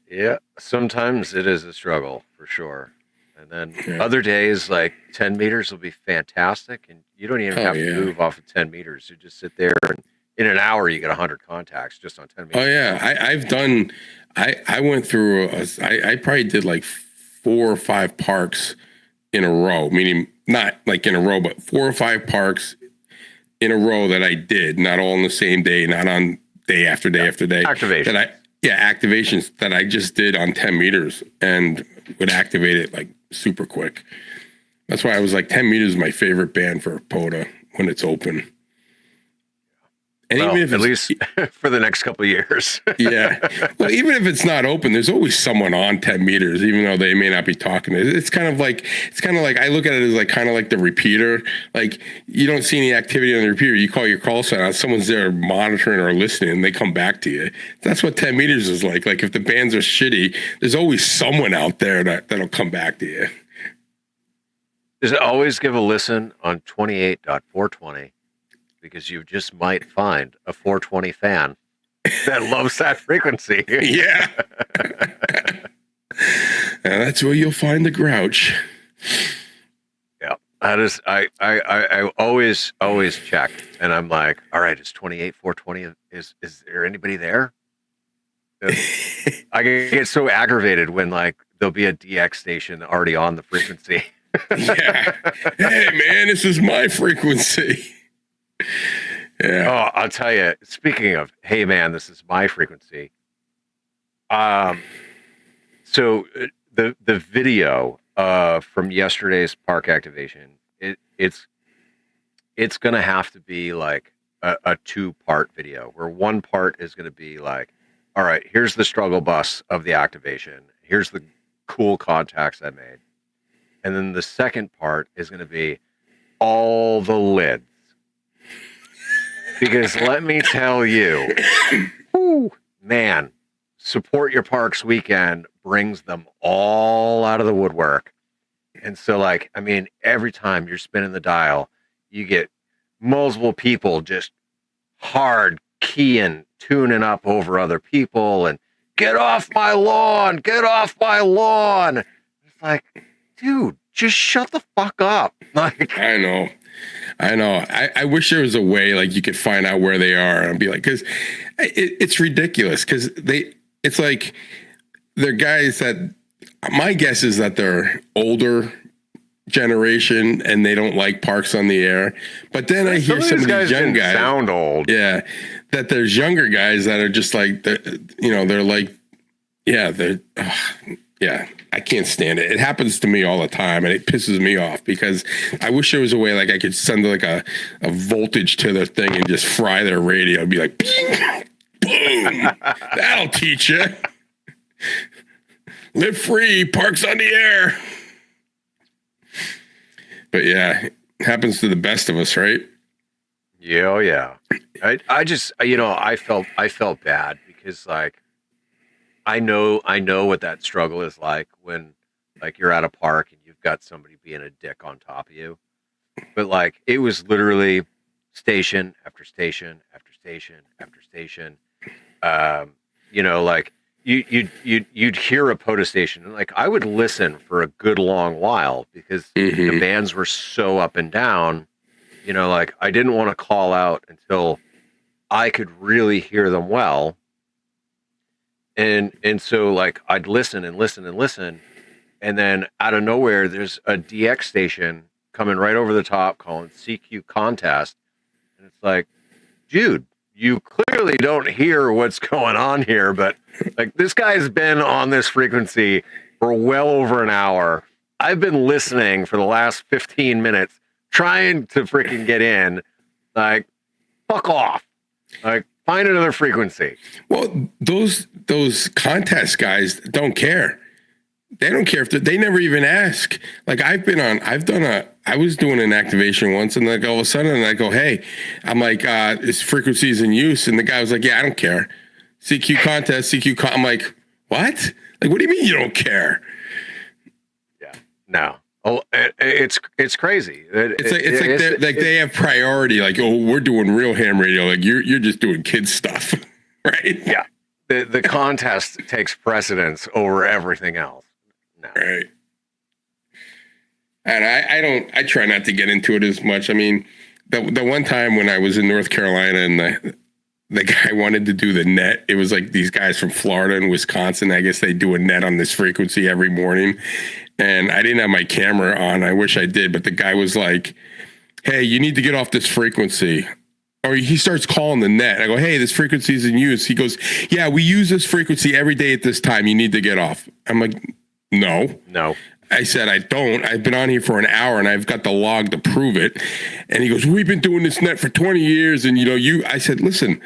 Yeah, sometimes it is a struggle for sure. And then other days, like 10 meters will be fantastic, and you don't even have to move off of 10 meters. You just sit there, and in an hour you get 100 contacts just on 10 meters. Oh yeah, I went through. I probably did like 4 or 5 parks in a row, meaning not like in a row, but 4 or 5 parks in a row that I did, not all on the same day, not on day after day after day. Activation. Activations that I just did on 10 meters and would activate it like super quick. That's why I was like 10 meters is my favorite band for POTA when it's open. And even if at least for the next couple of years. Yeah. Well, even if it's not open, there's always someone on 10 meters, even though they may not be talking. It's kind of like I look at it as like kind of like the repeater. Like you don't see any activity on the repeater. You call your call center, someone's there monitoring or listening, and they come back to you. That's what 10 meters is like. Like if the bands are shitty, there's always someone out there that'll come back to you. Just always give a listen on 28.420. Because you just might find a 420 fan that loves that frequency. Yeah. And that's where you'll find the Grouch. Yeah. That is, I always check, and I'm like, all right, it's 28.420. Is there anybody there? I get so aggravated when like there'll be a DX station already on the frequency. Yeah. Hey man, this is my frequency. Yeah. Oh, I'll tell you. Speaking of, hey man, this is my frequency. So the video from yesterday's park activation, it's it's going to have to be like a 2-part video where one part is going to be like, all right, here's the struggle bus of the activation. Here's the cool contacts I made. And then the second part is going to be all the lids. Because let me tell you, whew, man, Support Your Parks weekend brings them all out of the woodwork. And so, like, I mean, every time you're spinning the dial, you get multiple people just hard keying, tuning up over other people and get off my lawn, get off my lawn. It's like, dude, just shut the fuck up. Like, I know. I wish there was a way like you could find out where they are and be like, because it's ridiculous. Because it's like they're guys that my guess is that they're older generation and they don't like Parks on the Air. But then I hear some of these young guys sound old. Yeah, that there's younger guys that are just like, they're like, yeah, I can't stand it. It happens to me all the time, and it pisses me off because I wish there was a way like I could send like a voltage to their thing and just fry their radio and be like, boom, that'll teach you. Live free, Parks on the Air. But yeah, it happens to the best of us, right? Yeah, oh yeah. I just, I felt bad because like, I know what that struggle is like when like you're at a park and you've got somebody being a dick on top of you. But like it was literally station after station after station after station. Like you'd hear a POTA station and like I would listen for a good long while because the bands were so up and down. Like I didn't want to call out until I could really hear them well. And so like I'd listen and listen and listen, and then out of nowhere there's a DX station coming right over the top calling CQ contest, and it's like, dude, you clearly don't hear what's going on here, but like this guy's been on this frequency for well over an hour. I've been listening for the last 15 minutes trying to freaking get in. Like, fuck off. Like, find another frequency. Well, those contest guys don't care. They don't care if they never even ask. Like I was doing an activation once and like all of a sudden I go, hey, I'm like, this frequency is in use. And the guy was like, yeah, I don't care. CQ contest, I'm like, what? Like, what do you mean you don't care? Yeah, no. Oh, it's crazy. It's like they have priority. Like, oh, we're doing real ham radio. Like you're just doing kids stuff, right? Yeah. The contest takes precedence over everything else. No. Right. And I try not to get into it as much. I mean, the one time when I was in North Carolina and the guy wanted to do the net, it was like these guys from Florida and Wisconsin. I guess they do a net on this frequency every morning. And I didn't have my camera on. I wish I did. But the guy was like, hey, you need to get off this frequency. Or he starts calling the net. I go, hey, this frequency is in use. He goes, yeah, we use this frequency every day at this time. You need to get off. I'm like, no. I said, I don't. I've been on here for an hour and I've got the log to prove it. And he goes, we've been doing this net for 20 years. And, I said, listen,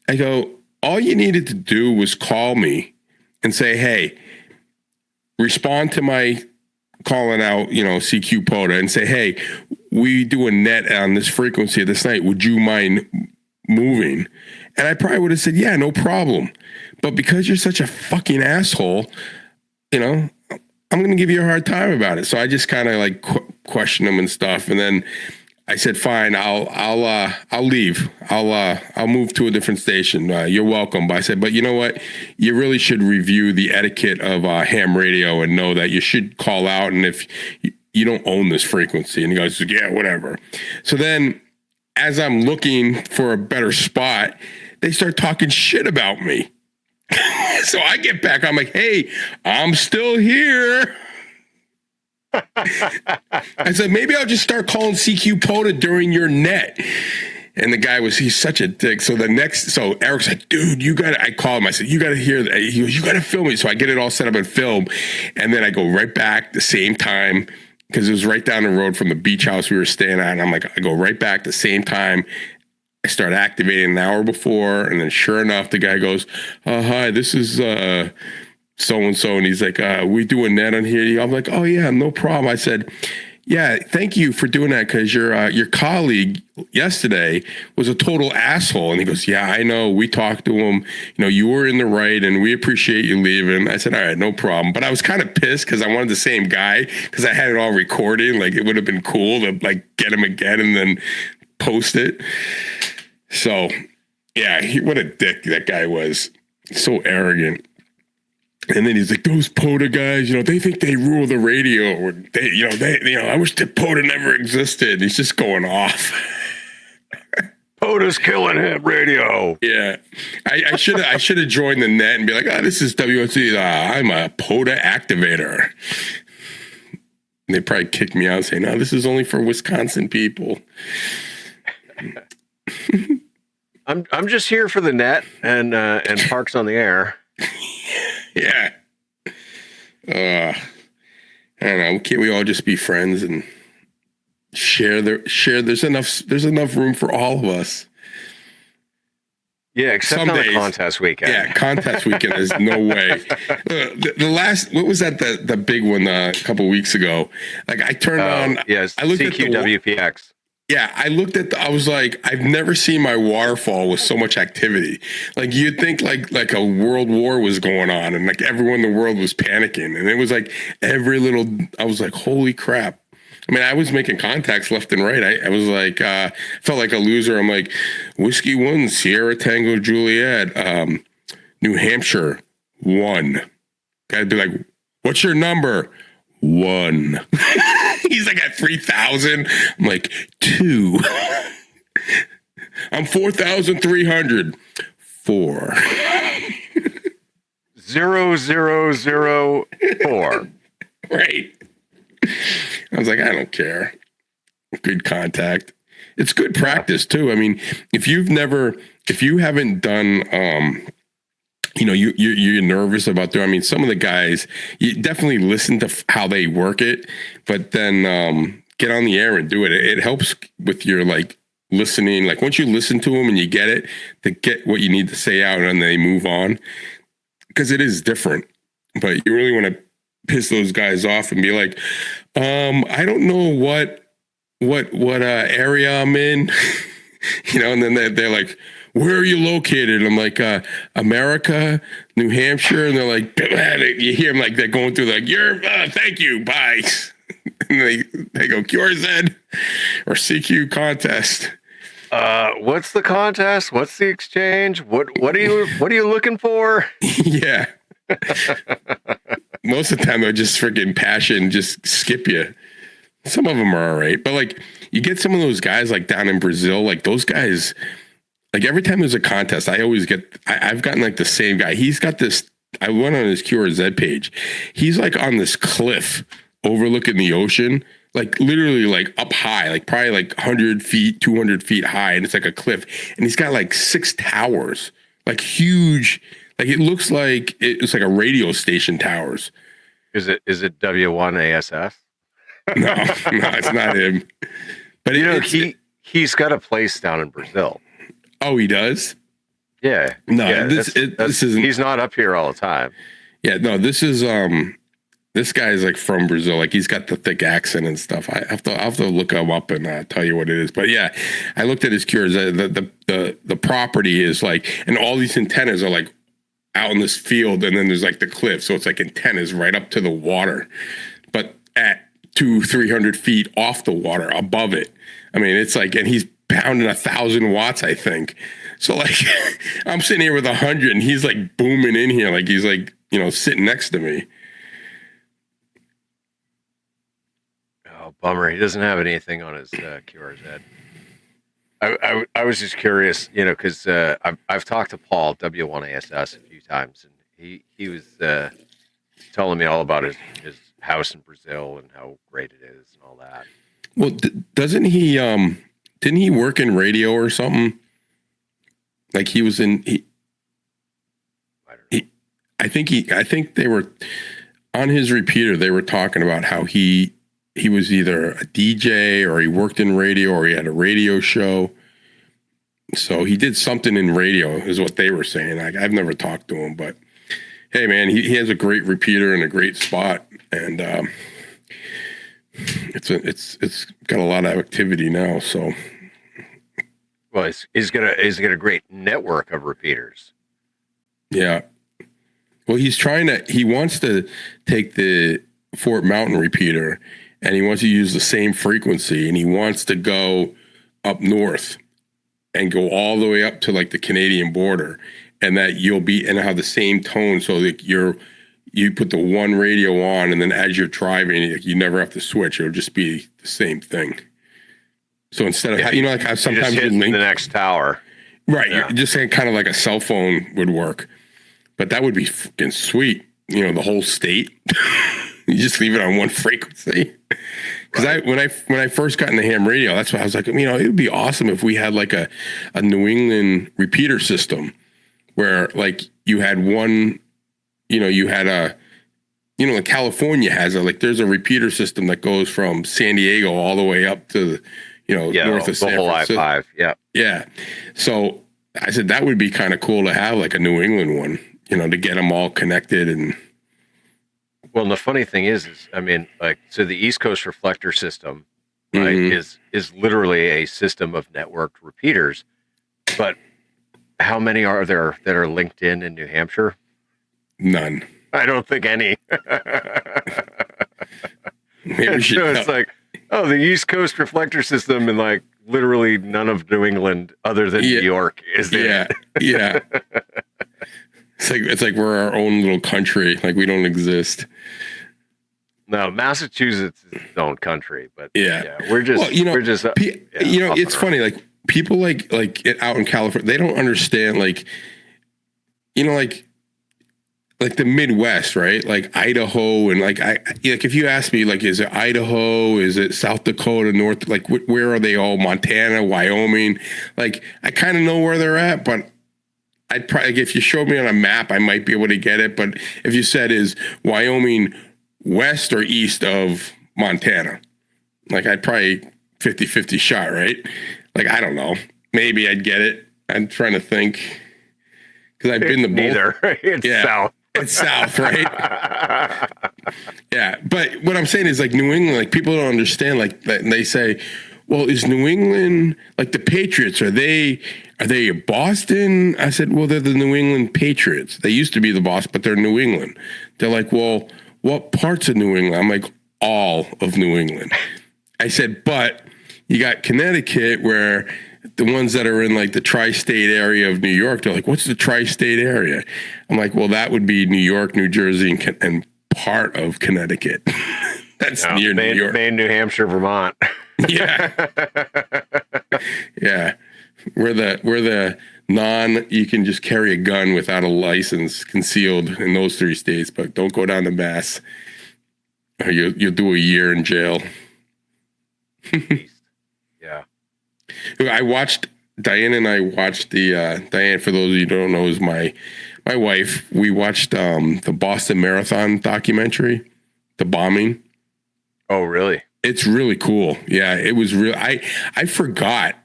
I go, all you needed to do was call me and say, hey, respond to my calling out, CQ POTA and say, hey, we do a net on this frequency of this night. Would you mind moving? And I probably would have said, yeah, no problem. But because you're such a fucking asshole, I'm going to give you a hard time about it. So I just kind of like question him and stuff. And then I said, fine, I'll leave. I'll move to a different station. You're welcome. But I said, but you know what? You really should review the etiquette of ham radio and know that you should call out. And if you don't own this frequency, and he goes, yeah, whatever. So then as I'm looking for a better spot, they start talking shit about me. So I get back. I'm like, hey, I'm still here. I said, maybe I'll just start calling CQ POTA during your net. And the guy he's such a dick. So Eric's like, dude, I call him. I said, you got to hear that. He goes, you got to film me. So I get it all set up and film. And then I go right back the same time. because it was right down the road from the beach house we were staying at. And I'm like, I go right back the same time. I start activating an hour before, and then sure enough, the guy goes, hi, this is so-and-so. And he's like, we do a net on here. I'm like, oh yeah, no problem. I said, yeah, thank you for doing that, because your colleague yesterday was a total asshole. And he goes, yeah, I know. We talked to him. You were in the right, and we appreciate you leaving. I said, all right, no problem. But I was kind of pissed because I wanted the same guy, because I had it all recorded. Like, it would have been cool to like get him again and then post it. So, yeah, what a dick that guy was. So arrogant. And then he's like, those POTA guys, they think they rule the radio. Or I wish that POTA never existed. He's just going off. POTA's killing him, radio. Yeah. I should have joined the net and be like, this is WOC. I'm a POTA activator. And they probably kick me out saying, no, this is only for Wisconsin people. I'm just here for the net and Parks on the Air. Yeah. I don't know. Can't we all just be friends and share? There's enough room for all of us. Yeah, except Some on days, the contest weekend. Yeah, contest weekend is no way. The last, what was that? The big one a couple weeks ago. Like I turned on. Yes, I looked CQWPX. at Yeah, I looked at I was like, I've never seen my waterfall with so much activity. Like you'd think like a world war was going on and like everyone in the world was panicking. And it was like I was like, holy crap. I mean, I was making contacts left and right. I was like, felt like a loser. I'm like, Whiskey 1, Sierra Tango Juliet, New Hampshire 1. Guy'd be like, what's your number? 1. He's like at 3,000. I'm like 2. I'm 4,300. 4. 0004. Right. I was like, I don't care. Good contact. It's good practice too. I mean, if you haven't done, you're nervous about doing. I mean, some of the guys, you definitely listen to how they work it, but then get on the air and do it. It helps with your like listening. Like once you listen to them and you get it, to get what you need to say out, and then they move on, because it is different. But you really want to piss those guys off and be like, I don't know what area I'm in, and then they're like, where are you located? I'm like, America, New Hampshire. And they're like, you hear them like they're going through like, thank you, bye. And they go QRZ or CQ contest. What's the contest? What's the exchange? What are you looking for? Yeah. Most of the time they'll just freaking passion, just skip you. Some of them are all right, but like you get some of those guys like down in Brazil, like those guys. Like every time there's a contest, I've gotten like the same guy. He's got this, I went on his QRZ page. He's like on this cliff overlooking the ocean, like literally like up high, like probably like 100 feet, 200 feet high. And it's like a cliff. And he's got like 6 towers, like huge, like it looks like it's like a radio station towers. Is it W1 ASS? No, it's not him. But he's got a place down in Brazil. Oh, he does? Yeah. No, yeah, this isn't. He's not up here all the time. Yeah, no, this is this guy is like from Brazil. Like he's got the thick accent and stuff. I have to look him up and tell you what it is. But yeah, I looked at his cures. The property is like, and all these antennas are like out in this field, and then there's like the cliff, so it's like antennas right up to the water, but at 200-300 feet off the water above it. I mean, it's like, and he's pounding 1,000 watts, I think. So like, I'm sitting here with 100, and he's like booming in here, like he's like sitting next to me. Oh, bummer! He doesn't have anything on his QRZ. I was just curious, because I've talked to Paul W1ASS a few times, and he was telling me all about his house in Brazil and how great it is and all that. Well, doesn't he? Didn't he work in radio or something? Like he was in. I think they were on his repeater. They were talking about how he he was either a DJ or he worked in radio or he had a radio show. So he did something in radio, is what they were saying. I've never talked to him, but hey, man, he has a great repeater and a great spot, and it's got a lot of activity now. So, well, he's got a great network of repeaters. Yeah. Well, he wants to take the Fort Mountain repeater, and he wants to use the same frequency, and he wants to go up north and go all the way up to like the Canadian border, and that you'll be and have the same tone, so that you put the one radio on, and then as you're driving, you never have to switch. It'll just be the same thing. So instead of like how sometimes you link the next tower, right? Yeah. Just saying, kind of like a cell phone would work, but that would be fucking sweet. The whole state. You just leave it on one frequency. Because when I first got in the ham radio, that's why I was like, it would be awesome if we had like a New England repeater system where like you had one, you had like California has there's a repeater system that goes from San Diego all the way up to, north of San Francisco. I-5. Yeah. Yeah. So I said that would be kind of cool to have like a New England one, to get them all connected. And well, and the funny thing is so the East Coast reflector system, right, is literally a system of networked repeaters. But how many are there that are linked in New Hampshire? None. I don't think any. Maybe so it's like, the East Coast reflector system, and like literally none of New England other than New York is there. Yeah. It's like we're our own little country. Like we don't exist. No, Massachusetts is its own country, but we're just. Well, it's funny. Like people like out in California, they don't understand. Like the Midwest, right? Like Idaho, and like if you ask me, like, is it Idaho? Is it South Dakota, North? Like where are they all? Montana, Wyoming? Like I kind of know where they're at, but I'd probably, if you showed me on a map, I might be able to get it. But if you said, is Wyoming west or east of Montana? Like I'd probably 50-50 shot, right? Like, I don't know. Maybe I'd get it. I'm trying to think. Because I've been to both. Neither. It's south. It's south, right? Yeah. But what I'm saying is, like, New England, like, people don't understand, like, they say, well, is New England, like, the Patriots, are they Boston? I said, well, they're the New England Patriots. They used to be the Boston, but they're New England. They're like, well, what parts of New England? I'm like, all of New England. I said, but you got Connecticut, where the ones that are in like the tri-state area of New York, they're like, what's the tri-state area? I'm like, well, that would be New York, New Jersey, and part of Connecticut. That's near New York. Maine, New Hampshire, Vermont. Yeah. Yeah. We're the you can just carry a gun without a license concealed in those 3 states, but don't go down to Mass. Or you'll do a year in jail. Yeah. Diane and I watched Diane, for those of you who don't know, is my wife. We watched the Boston Marathon documentary, the bombing. Oh, really? It's really cool. Yeah, it was real. I forgot,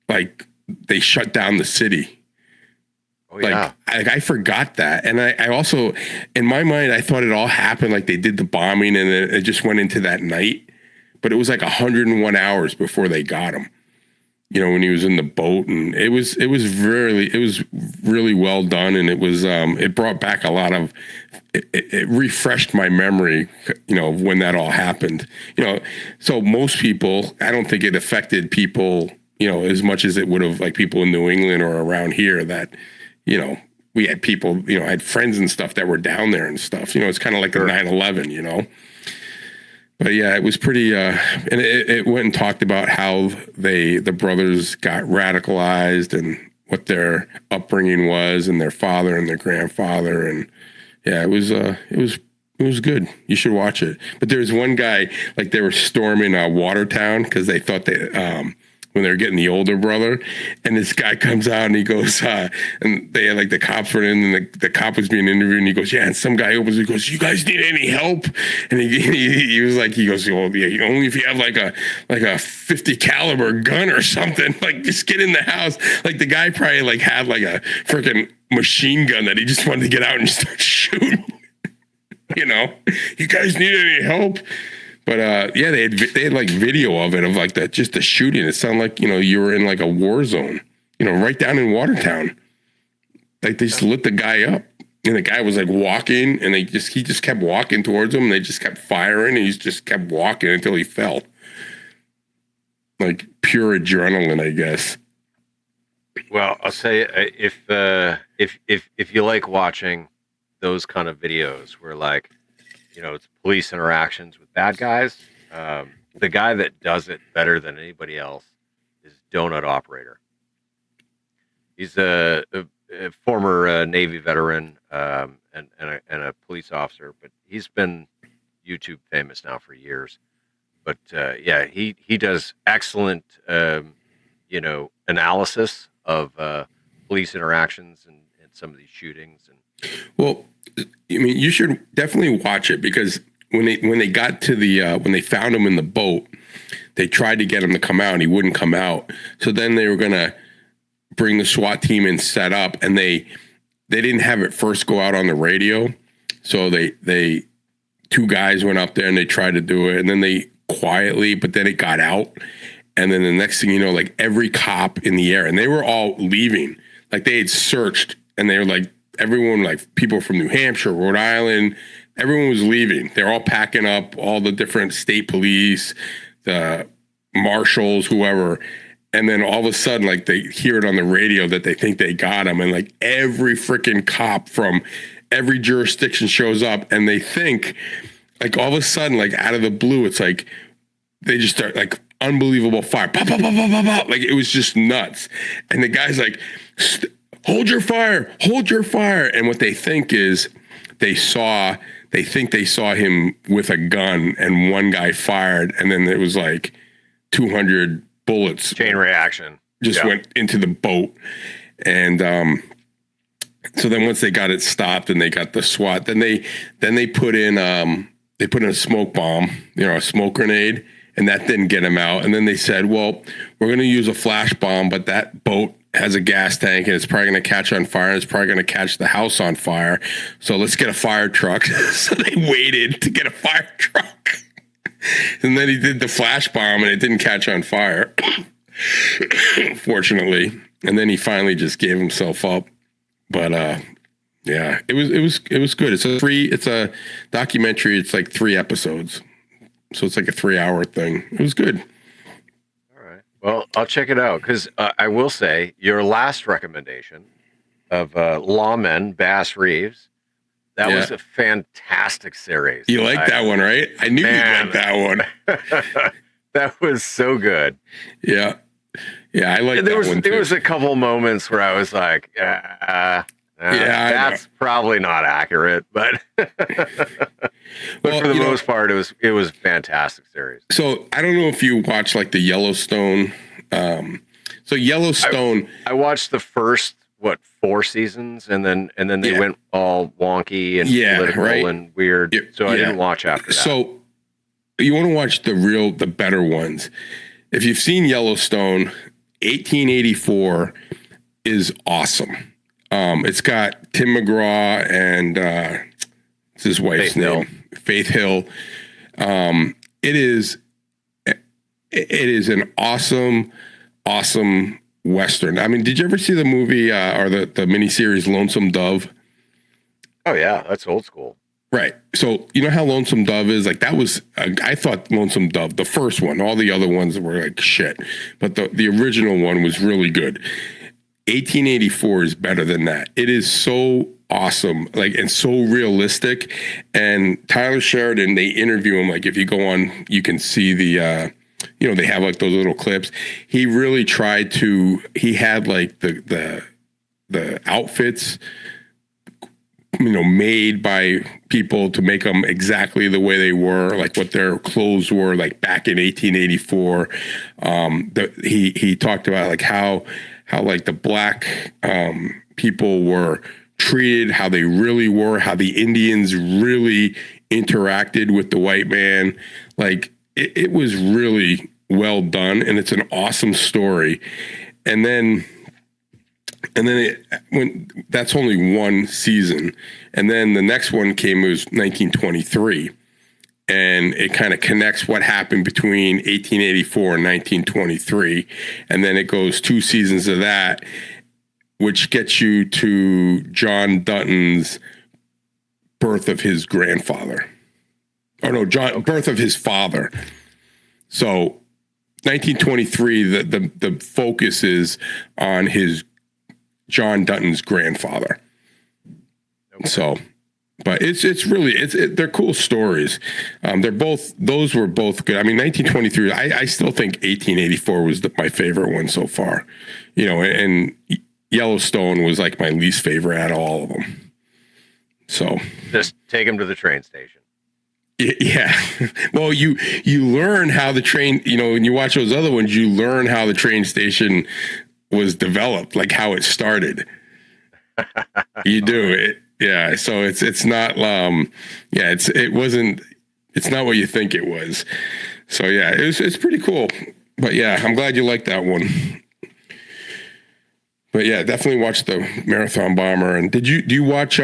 like, they shut down the city. Oh, yeah. I forgot that. And I also, in my mind, I thought it all happened, like they did the bombing and then it just went into that night. But it was like 101 hours before they got him. When he was in the boat, and it was really well done, and it was it brought back a lot of it refreshed my memory, of when that all happened. So most people, I don't think it affected people, as much as it would have, like, people in New England or around here that, we had people, I had friends and stuff that were down there and stuff. It's kind of like a 9/11, But yeah, it was pretty, and it went and talked about how the brothers got radicalized and what their upbringing was, and their father and their grandfather, and yeah, it was good. You should watch it. But there was one guy, like, they were storming Watertown because they thought that when they're getting the older brother, and this guy comes out and he goes, and they had like the cops were in, and the cop was being interviewed, and he goes, yeah, and some guy opens, he goes, you guys need any help? And he was like, he goes, well, yeah, only if you have like a 50 caliber gun or something, like just get in the house. Like the guy probably like had like a freaking machine gun that he just wanted to get out and start shooting. You know, you guys need any help? But yeah, they had like video of it, of like the shooting. It sounded like, you know, you were in like a war zone, you know, right down in Watertown. Like they just lit the guy up, and the guy was like walking, and he just kept walking towards him, and they just kept firing, and he just kept walking until he fell. Like pure adrenaline, I guess. Well, I'll say if you like watching those kind of videos where, like, you know, it's police interactions with bad guys, the guy that does it better than anybody else is Donut Operator. He's a former Navy veteran and a police officer, but he's been YouTube famous now for years. But yeah, he does excellent, you know, analysis of police interactions and some of these shootings. And well, I mean, you should definitely watch it, because when they got to the when they found him in the boat, they tried to get him to come out, and he wouldn't come out. So then they were gonna bring the SWAT team and set up, and they didn't have it first go out on the radio. So they two guys went up there and they tried to do it, and then they quietly, but then it got out. And then the next thing you know, like every cop in the area, and they were all leaving, like they had searched, and they were like, everyone, like people from New Hampshire, Rhode Island, everyone was leaving. They're all packing up, all the different state police, the marshals, whoever. And then all of a sudden, like they hear it on the radio that they think they got him. And like every freaking cop from every jurisdiction shows up, and they think, like all of a sudden, like out of the blue, it's like they just start like unbelievable fire. Pop, pop, pop, pop, pop, pop. Like it was just nuts. And the guy's like, hold your fire, hold your fire. And what they think is they think they saw him with a gun, and one guy fired, and then it was like 200 bullets. Chain reaction. Just went into the boat. And so then once they got it stopped and they got the SWAT, then they put in a smoke bomb, you know, a smoke grenade, and that didn't get him out. And then they said, well, we're going to use a flash bomb, but that boat has a gas tank, and it's probably going to catch on fire, and it's probably going to catch the house on fire. So let's get a fire truck. So they waited to get a fire truck. And then he did the flash bomb, and it didn't catch on fire, fortunately. And then he finally just gave himself up. But yeah, it was good. It's a documentary. It's like 3 episodes, so it's like a 3-hour thing. It was good. All right. Well, I'll check it out, because I will say your last recommendation of Lawmen, Bass Reeves, that was a fantastic series. You like that one, right? I knew you'd like that one. That was so good. Yeah. Yeah, I like that one too. There was a couple moments where I was like, that's probably not accurate, but for the most part, it was a fantastic series. So I don't know if you watch like the Yellowstone. So Yellowstone, I watched the first 4 seasons, and then they went all wonky and political and weird. So I didn't watch after that. So you want to watch the better ones. If you've seen Yellowstone, 1884 is awesome. It's got Tim McGraw and it's his wife's name, Faith Hill. It is an awesome Western. I mean, did you ever see the movie or the miniseries Lonesome Dove? Oh yeah, that's old school. Right. So you know how Lonesome Dove is? Like that was, I thought Lonesome Dove, the first one, all the other ones were like shit, but the original one was really good. 1884 is better than that. It is so awesome, like, and so realistic. And Tyler Sheridan, they interview him. Like if you go on, you can see the, you know, they have like those little clips. He really tried to, he had like the outfits made by people to make them exactly the way they were, like what their clothes were like back in 1884. He talked about like how like the black people were treated, how they really were, how the Indians really interacted with the white man. Like it was really well done, and it's an awesome story. And then when that's only one season, and then the next one came, it was 1923, and it kind of connects what happened between 1884 and 1923, and then it goes 2 seasons of that, which gets you to John Dutton's birth of his grandfather. Oh no, birth of his father. So 1923, the focus is on his John Dutton's grandfather. So, but they're cool stories. Those were both good. I mean, 1923, I still think 1884 was my favorite one so far, and Yellowstone was like my least favorite out of all of them. So just take him to the train station. Yeah. Well, you learn how the train, when you watch those other ones, you learn how the train station was developed, like how it started. You do it. Yeah. So it's not, it's not what you think it was. So yeah, it's pretty cool. But yeah, I'm glad you liked that one. But yeah, definitely watch the Marathon Bomber. And do you watch,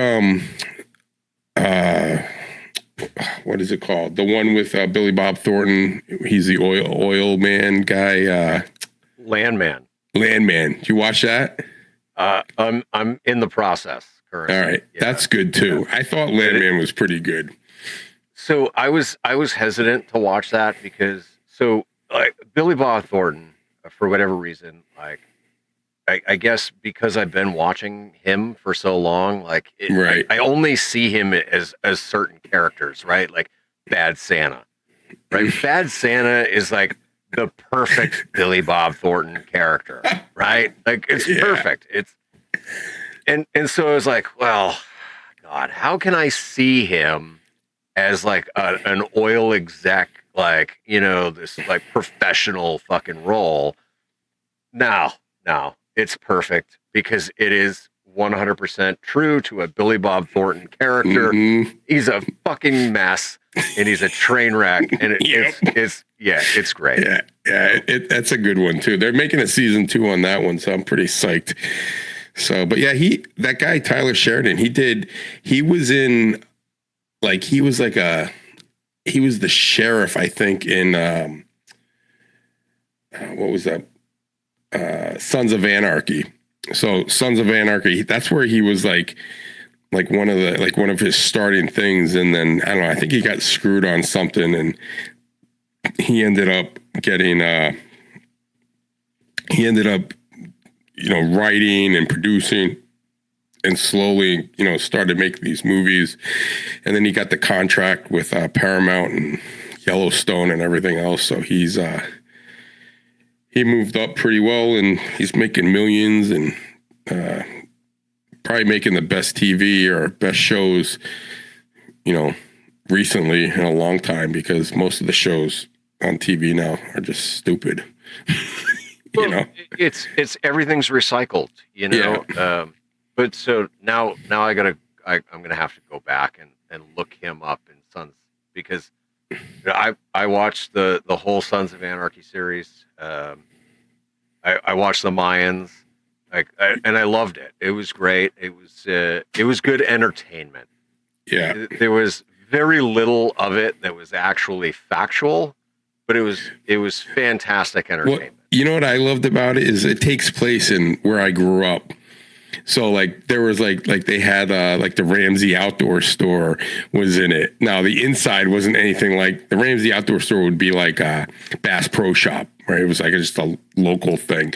what is it called? The one with Billy Bob Thornton. He's the oil man guy. Landman. Did you watch that? I'm in the process currently. All right, yeah. That's good too. I thought Landman was pretty good. So I was hesitant to watch that because like Billy Bob Thornton, for whatever reason, like I guess because I've been watching him for so long, like right. I only see him as certain characters, right? Like Bad Santa, right? Bad Santa is like the perfect Billy Bob Thornton character, right? Like it's perfect. And so I was like, well, God, how can I see him as like an oil exec, like, this like professional fucking role? No, it's perfect because it is 100% true to a Billy Bob Thornton character. Mm-hmm. He's a fucking mess and he's a train wreck, and it's great. Yeah, that's a good one too. They're making a season 2 on that one, so I'm pretty psyched. So, but yeah, that guy Tyler Sheridan, he was the sheriff, I think, in what was that? Sons of Anarchy. So Sons of Anarchy, that's where he was like one of his starting things, and then I don't know, I think he got screwed on something, and he ended up getting writing and producing, and slowly started making these movies, and then he got the contract with Paramount and Yellowstone and everything else. So he moved up pretty well, and he's making millions, and probably making the best TV or best shows, recently in a long time, because most of the shows on TV now are just stupid. It's everything's recycled, Yeah. But so now I'm gonna have to go back and look him up in Sons, because I watched the whole Sons of Anarchy series. I watched the Mayans, and I loved it. It was great. It was good entertainment. Yeah. There was very little of it that was actually factual, but it was fantastic entertainment. Well, you know what I loved about it is it takes place in where I grew up. So like there was like they had like the Ramsey Outdoor Store was in it. Now the inside wasn't anything like the Ramsey Outdoor Store would be like a Bass Pro Shop, right? It was like just a local thing,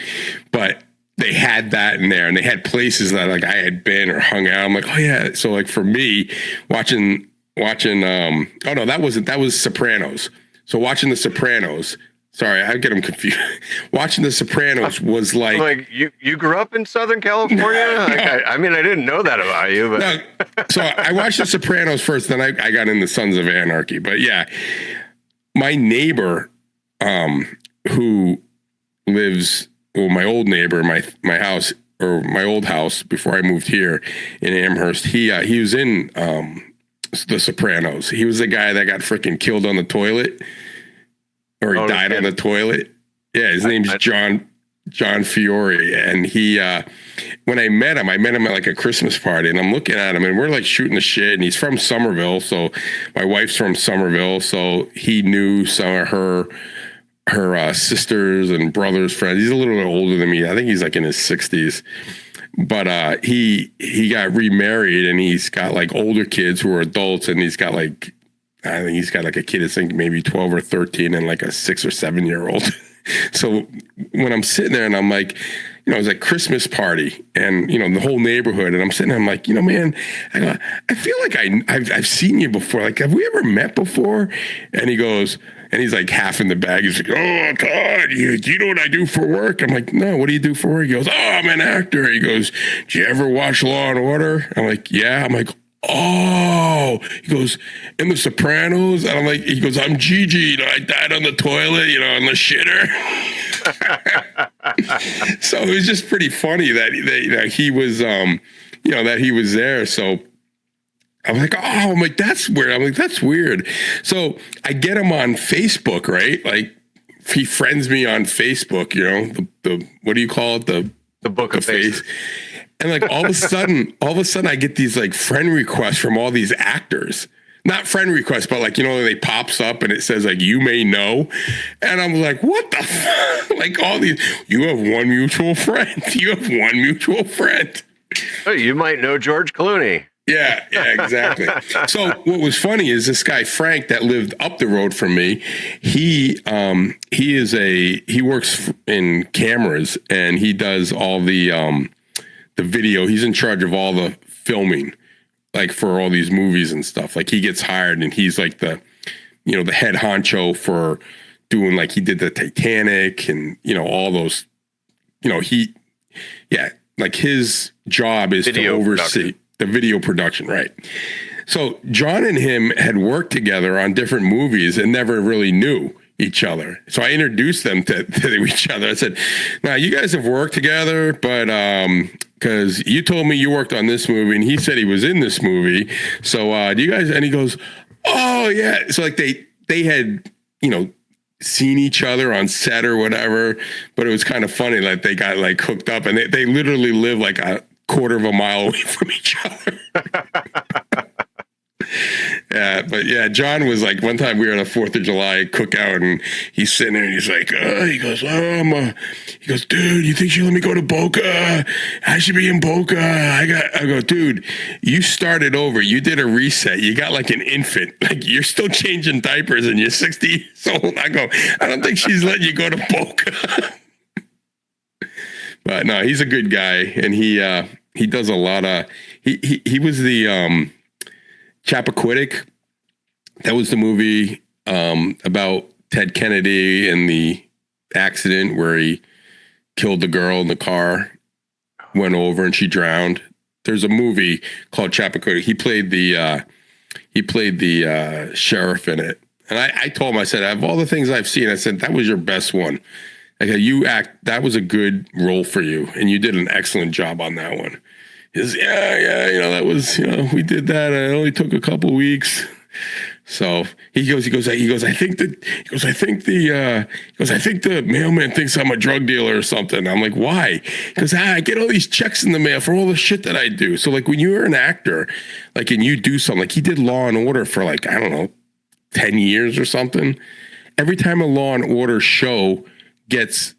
but they had that in there, and they had places that like I had been or hung out. I'm like, oh yeah. So like for me, watching. Oh no, that was Sopranos. So watching The Sopranos. Sorry, I get them confused. Watching The Sopranos was like you grew up in Southern California? I mean, I didn't know that about you, but no, so I watched The Sopranos first, then I got into Sons of Anarchy. But yeah, my neighbor, who lives, well, my old neighbor, my house, or my old house before I moved here in Amherst, he was in The Sopranos. He was the guy that got freaking killed on the toilet, or he died on the toilet. Yeah, his name's John Fiore, and he when I met him at like a Christmas party, and I'm looking at him, and we're like shooting the shit, and he's from Somerville, so my wife's from Somerville, so he knew some of her sisters and brothers' friends. He's a little bit older than me. I think he's like in his 60s. But he got remarried, and he's got like older kids who are adults, and he's got like, I think he's got like a kid that's like maybe 12 or 13 and like a 6 or 7 year old. So when I'm sitting there and I'm like, you know, it was like Christmas party and, you know, the whole neighborhood. And I'm sitting there, I'm like, you know, man, I feel like I've seen you before. Like, have we ever met before? And he goes, and he's like half in the bag. He's like, oh, Todd, do you know what I do for work? I'm like, no, what do you do for work? He goes, oh, I'm an actor. He goes, do you ever watch Law and Order? I'm like, yeah. I'm like, oh, he goes, in The Sopranos? And I'm like, he goes, I'm Gigi. You know, I died on the toilet, you know, on the shitter. So it was just pretty funny that he was, you know, that he was there. So I'm like, oh, I'm like, that's weird. I'm like, that's weird. So I get him on Facebook, right? Like, he friends me on Facebook, you know, the what do you call it? The book of face. And like all of a sudden I get these like friend requests from all these actors. Not friend requests, but like, you know, they pops up and it says like, you may know. And I'm like, what the fuck? Like all these, you have one mutual friend. You have one mutual friend. Oh, you might know George Clooney. Yeah, exactly. So what was funny is this guy, Frank, that lived up the road from me, he works in cameras, and he does all the video. He's in charge of all the filming, like for all these movies and stuff. Like he gets hired, and he's like the head honcho for doing, like he did the Titanic and, you know, all those, you know, like his job is to oversee the video production, right? So John and him had worked together on different movies and never really knew each other. So I introduced them to each other. I said, now you guys have worked together, but because you told me you worked on this movie, and he said he was in this movie. So do you guys, and he goes, oh yeah. So like they had, you know, seen each other on set or whatever, but it was kind of funny. Like they got like hooked up, and they literally live like a quarter of a mile away from each other. Yeah, but yeah, John was like, one time we were at a 4th of July cookout, and he's sitting there and he's like, he goes, dude, you think she'll let me go to Boca? I should be in Boca. I go, dude, you started over. You did a reset. You got like an infant. Like you're still changing diapers and you're 60 years old. I go, I don't think she's letting you go to Boca. But no, he's a good guy, and he does a lot of, he was the Chappaquiddick. That was the movie about Ted Kennedy and the accident where he killed the girl in the car, went over and she drowned. There's a movie called Chappaquiddick. He played the sheriff in it. And I told him, I said, of all the things I've seen, I said, that was your best one. Like that was a good role for you, and you did an excellent job on that one. He says, yeah, you know, that was, you know, we did that. It only took a couple weeks. So he goes, I think the mailman thinks I'm a drug dealer or something. I'm like, why? Because I get all these checks in the mail for all the shit that I do. So like when you're an actor, like, and you do something, like he did Law and Order for like, I don't know, 10 years or something. Every time a Law and Order show gets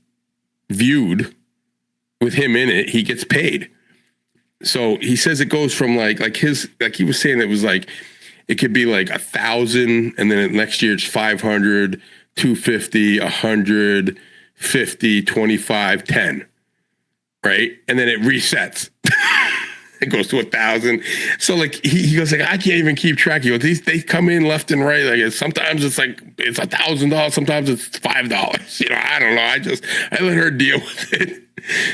viewed with him in it, he gets paid. So he says it goes from like he was saying, it was like, it could be like 1,000, and then next year it's 500, 250, 100, 50, 25, 10, right? And then it resets. It goes to 1,000. So like he goes like, I can't even keep track. He goes, they come in left and right. Like sometimes it's like it's $1,000, sometimes it's $5. You know, I don't know. I let her deal with it.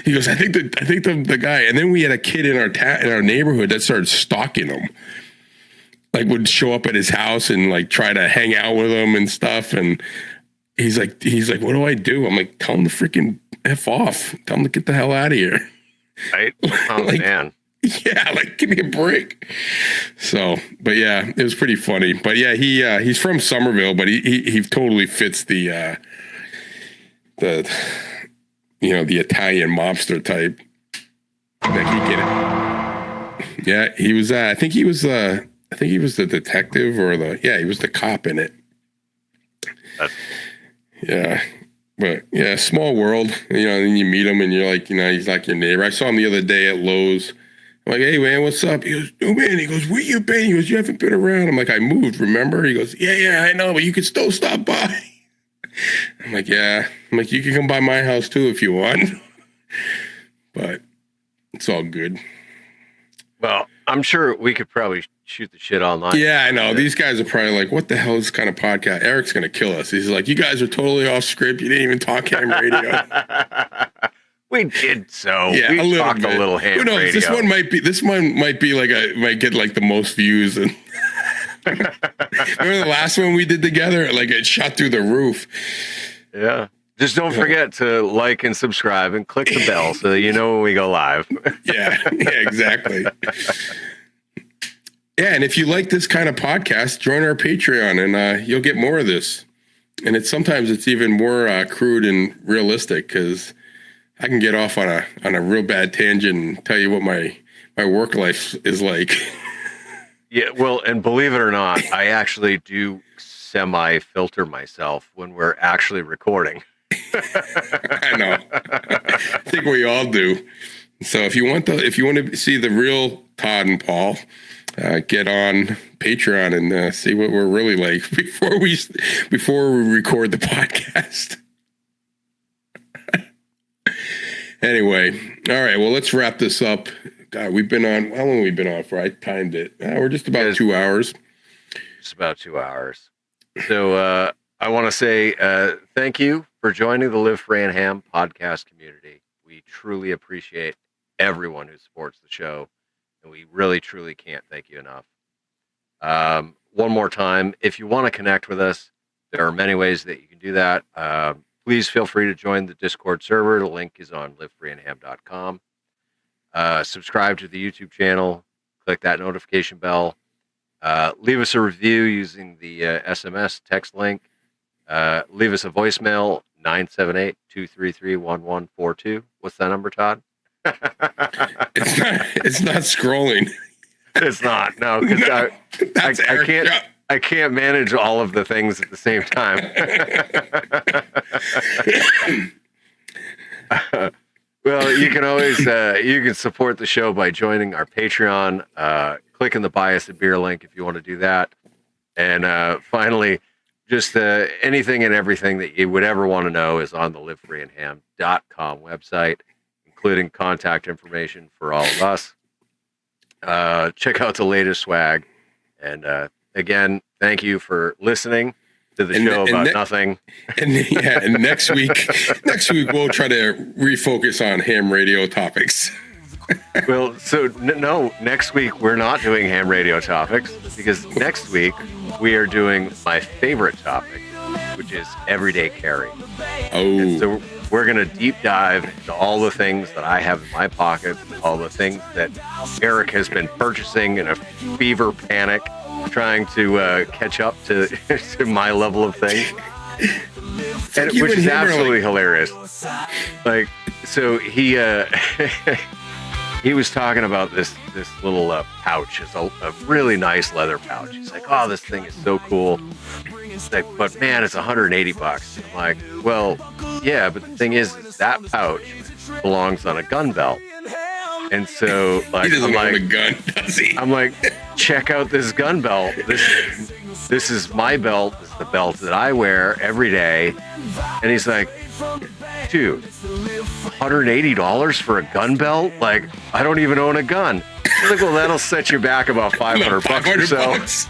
He goes, I think the guy. And then we had a kid in our neighborhood that started stalking him. Like would show up at his house and like try to hang out with him and stuff. And he's like, what do I do? I'm like, tell him to freaking F off. Tell him to get the hell out of here. Right? Oh, like, man. Yeah, like give me a break. So, but yeah, it was pretty funny. But yeah, he's from Somerville, but he totally fits the the Italian mobster type. Like he get it. Yeah, he was. I think he was the detective or he was the cop in it. Yeah. But yeah, small world, you know, and then you meet him and you're like, you know, he's like your neighbor. I saw him the other day at Lowe's. I'm like, hey man, what's up? He goes, oh man, he goes, where you been? He goes, you haven't been around. I'm like, I moved, remember? He goes, yeah, I know, but you can still stop by. I'm like, yeah. I'm like, you can come by my house too if you want. But it's all good. Well, I'm sure we could probably shoot the shit all night. Yeah, I know. These guys are probably like, what the hell is this kind of podcast? Eric's going to kill us. He's like, you guys are totally off script. You didn't even talk ham radio. We did so. Yeah, we talked a little ham Who knows? radio. This one might be like might get like the most views. And remember the last one we did together? Like it shot through the roof. Yeah. Just don't forget to like and subscribe and click the bell so that you know when we go live. Yeah, exactly. Yeah, and if you like this kind of podcast, join our Patreon and you'll get more of this. And sometimes it's even more crude and realistic because I can get off on a real bad tangent and tell you what my work life is like. Yeah, well, and believe it or not, I actually do semi-filter myself when we're actually recording. I know. I think we all do. So if you want to see the real Todd and Paul, get on Patreon and see what we're really like before we record the podcast. Anyway, all right. Well, let's wrap this up. God, we've been on. How long have we been on for? I timed it. We're just about 2 hours. Just about 2 hours. So I want to say thank you for joining the Live Free and Ham podcast community. We truly appreciate everyone who supports the show, and we really, truly can't thank you enough. One more time, if you want to connect with us, there are many ways that you can do that. Please feel free to join the Discord server. The link is on livefreeandham.com. Subscribe to the YouTube channel. Click that notification bell. Leave us a review using the SMS text link. Leave us a voicemail, 978-233-1142. What's that number, Todd? It's not scrolling. It's not. No, because I can't manage all of the things at the same time. Well, you can always you can support the show by joining our Patreon. Clicking the Buy Us a Beer link if you want to do that. And finally, just anything and everything that you would ever want to know is on the livefreeandham.com website, including contact information for all of us. Check out the latest swag. And again, thank you for listening to the show about nothing. And next week we'll try to refocus on ham radio topics. Well, so no, next week we're not doing ham radio topics because next week we are doing my favorite topic, which is everyday carry. Oh. And so we're going to deep dive into all the things that I have in my pocket, all the things that Eric has been purchasing in a fever panic, trying to catch up to, to my level of things, which is absolutely hilarious. Like, so he was talking about this little pouch. It's a really nice leather pouch. He's like, oh, this thing is so cool. It's like, but man, it's $180. I'm like, well, yeah, but the thing is that pouch belongs on a gun belt. And so, like, he doesn't own a gun, does he? I'm like, check out this gun belt. This is my belt. This is the belt that I wear every day. And he's like, dude, $180 for a gun belt? Like, I don't even own a gun. She's like, well, that'll set you back about $500 or so. $500.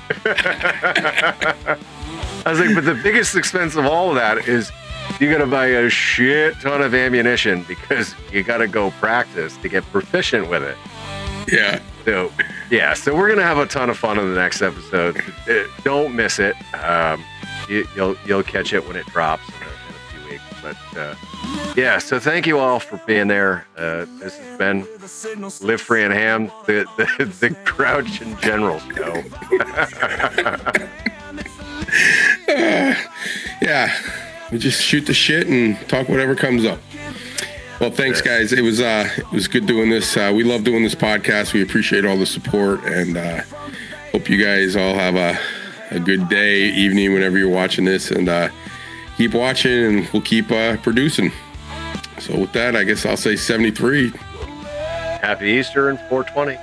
I was like, but the biggest expense of all of that is you got to buy a shit ton of ammunition because you got to go practice to get proficient with it. Yeah. So, yeah, so we're going to have a ton of fun in the next episode. Don't miss it. You'll catch it when it drops in a few weeks. But yeah, so thank you all for being there. This has been Live Free and Ham, the Grouch and General show. Yeah, we just shoot the shit and talk whatever comes up. Well, thanks, guys. It was good doing this. We love doing this podcast. We appreciate all the support, and hope you guys all have a good day, evening, whenever you're watching this, and keep watching, and we'll keep producing. So with that, I guess I'll say 73. Happy Easter and 420.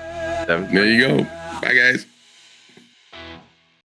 There you go. Bye, guys.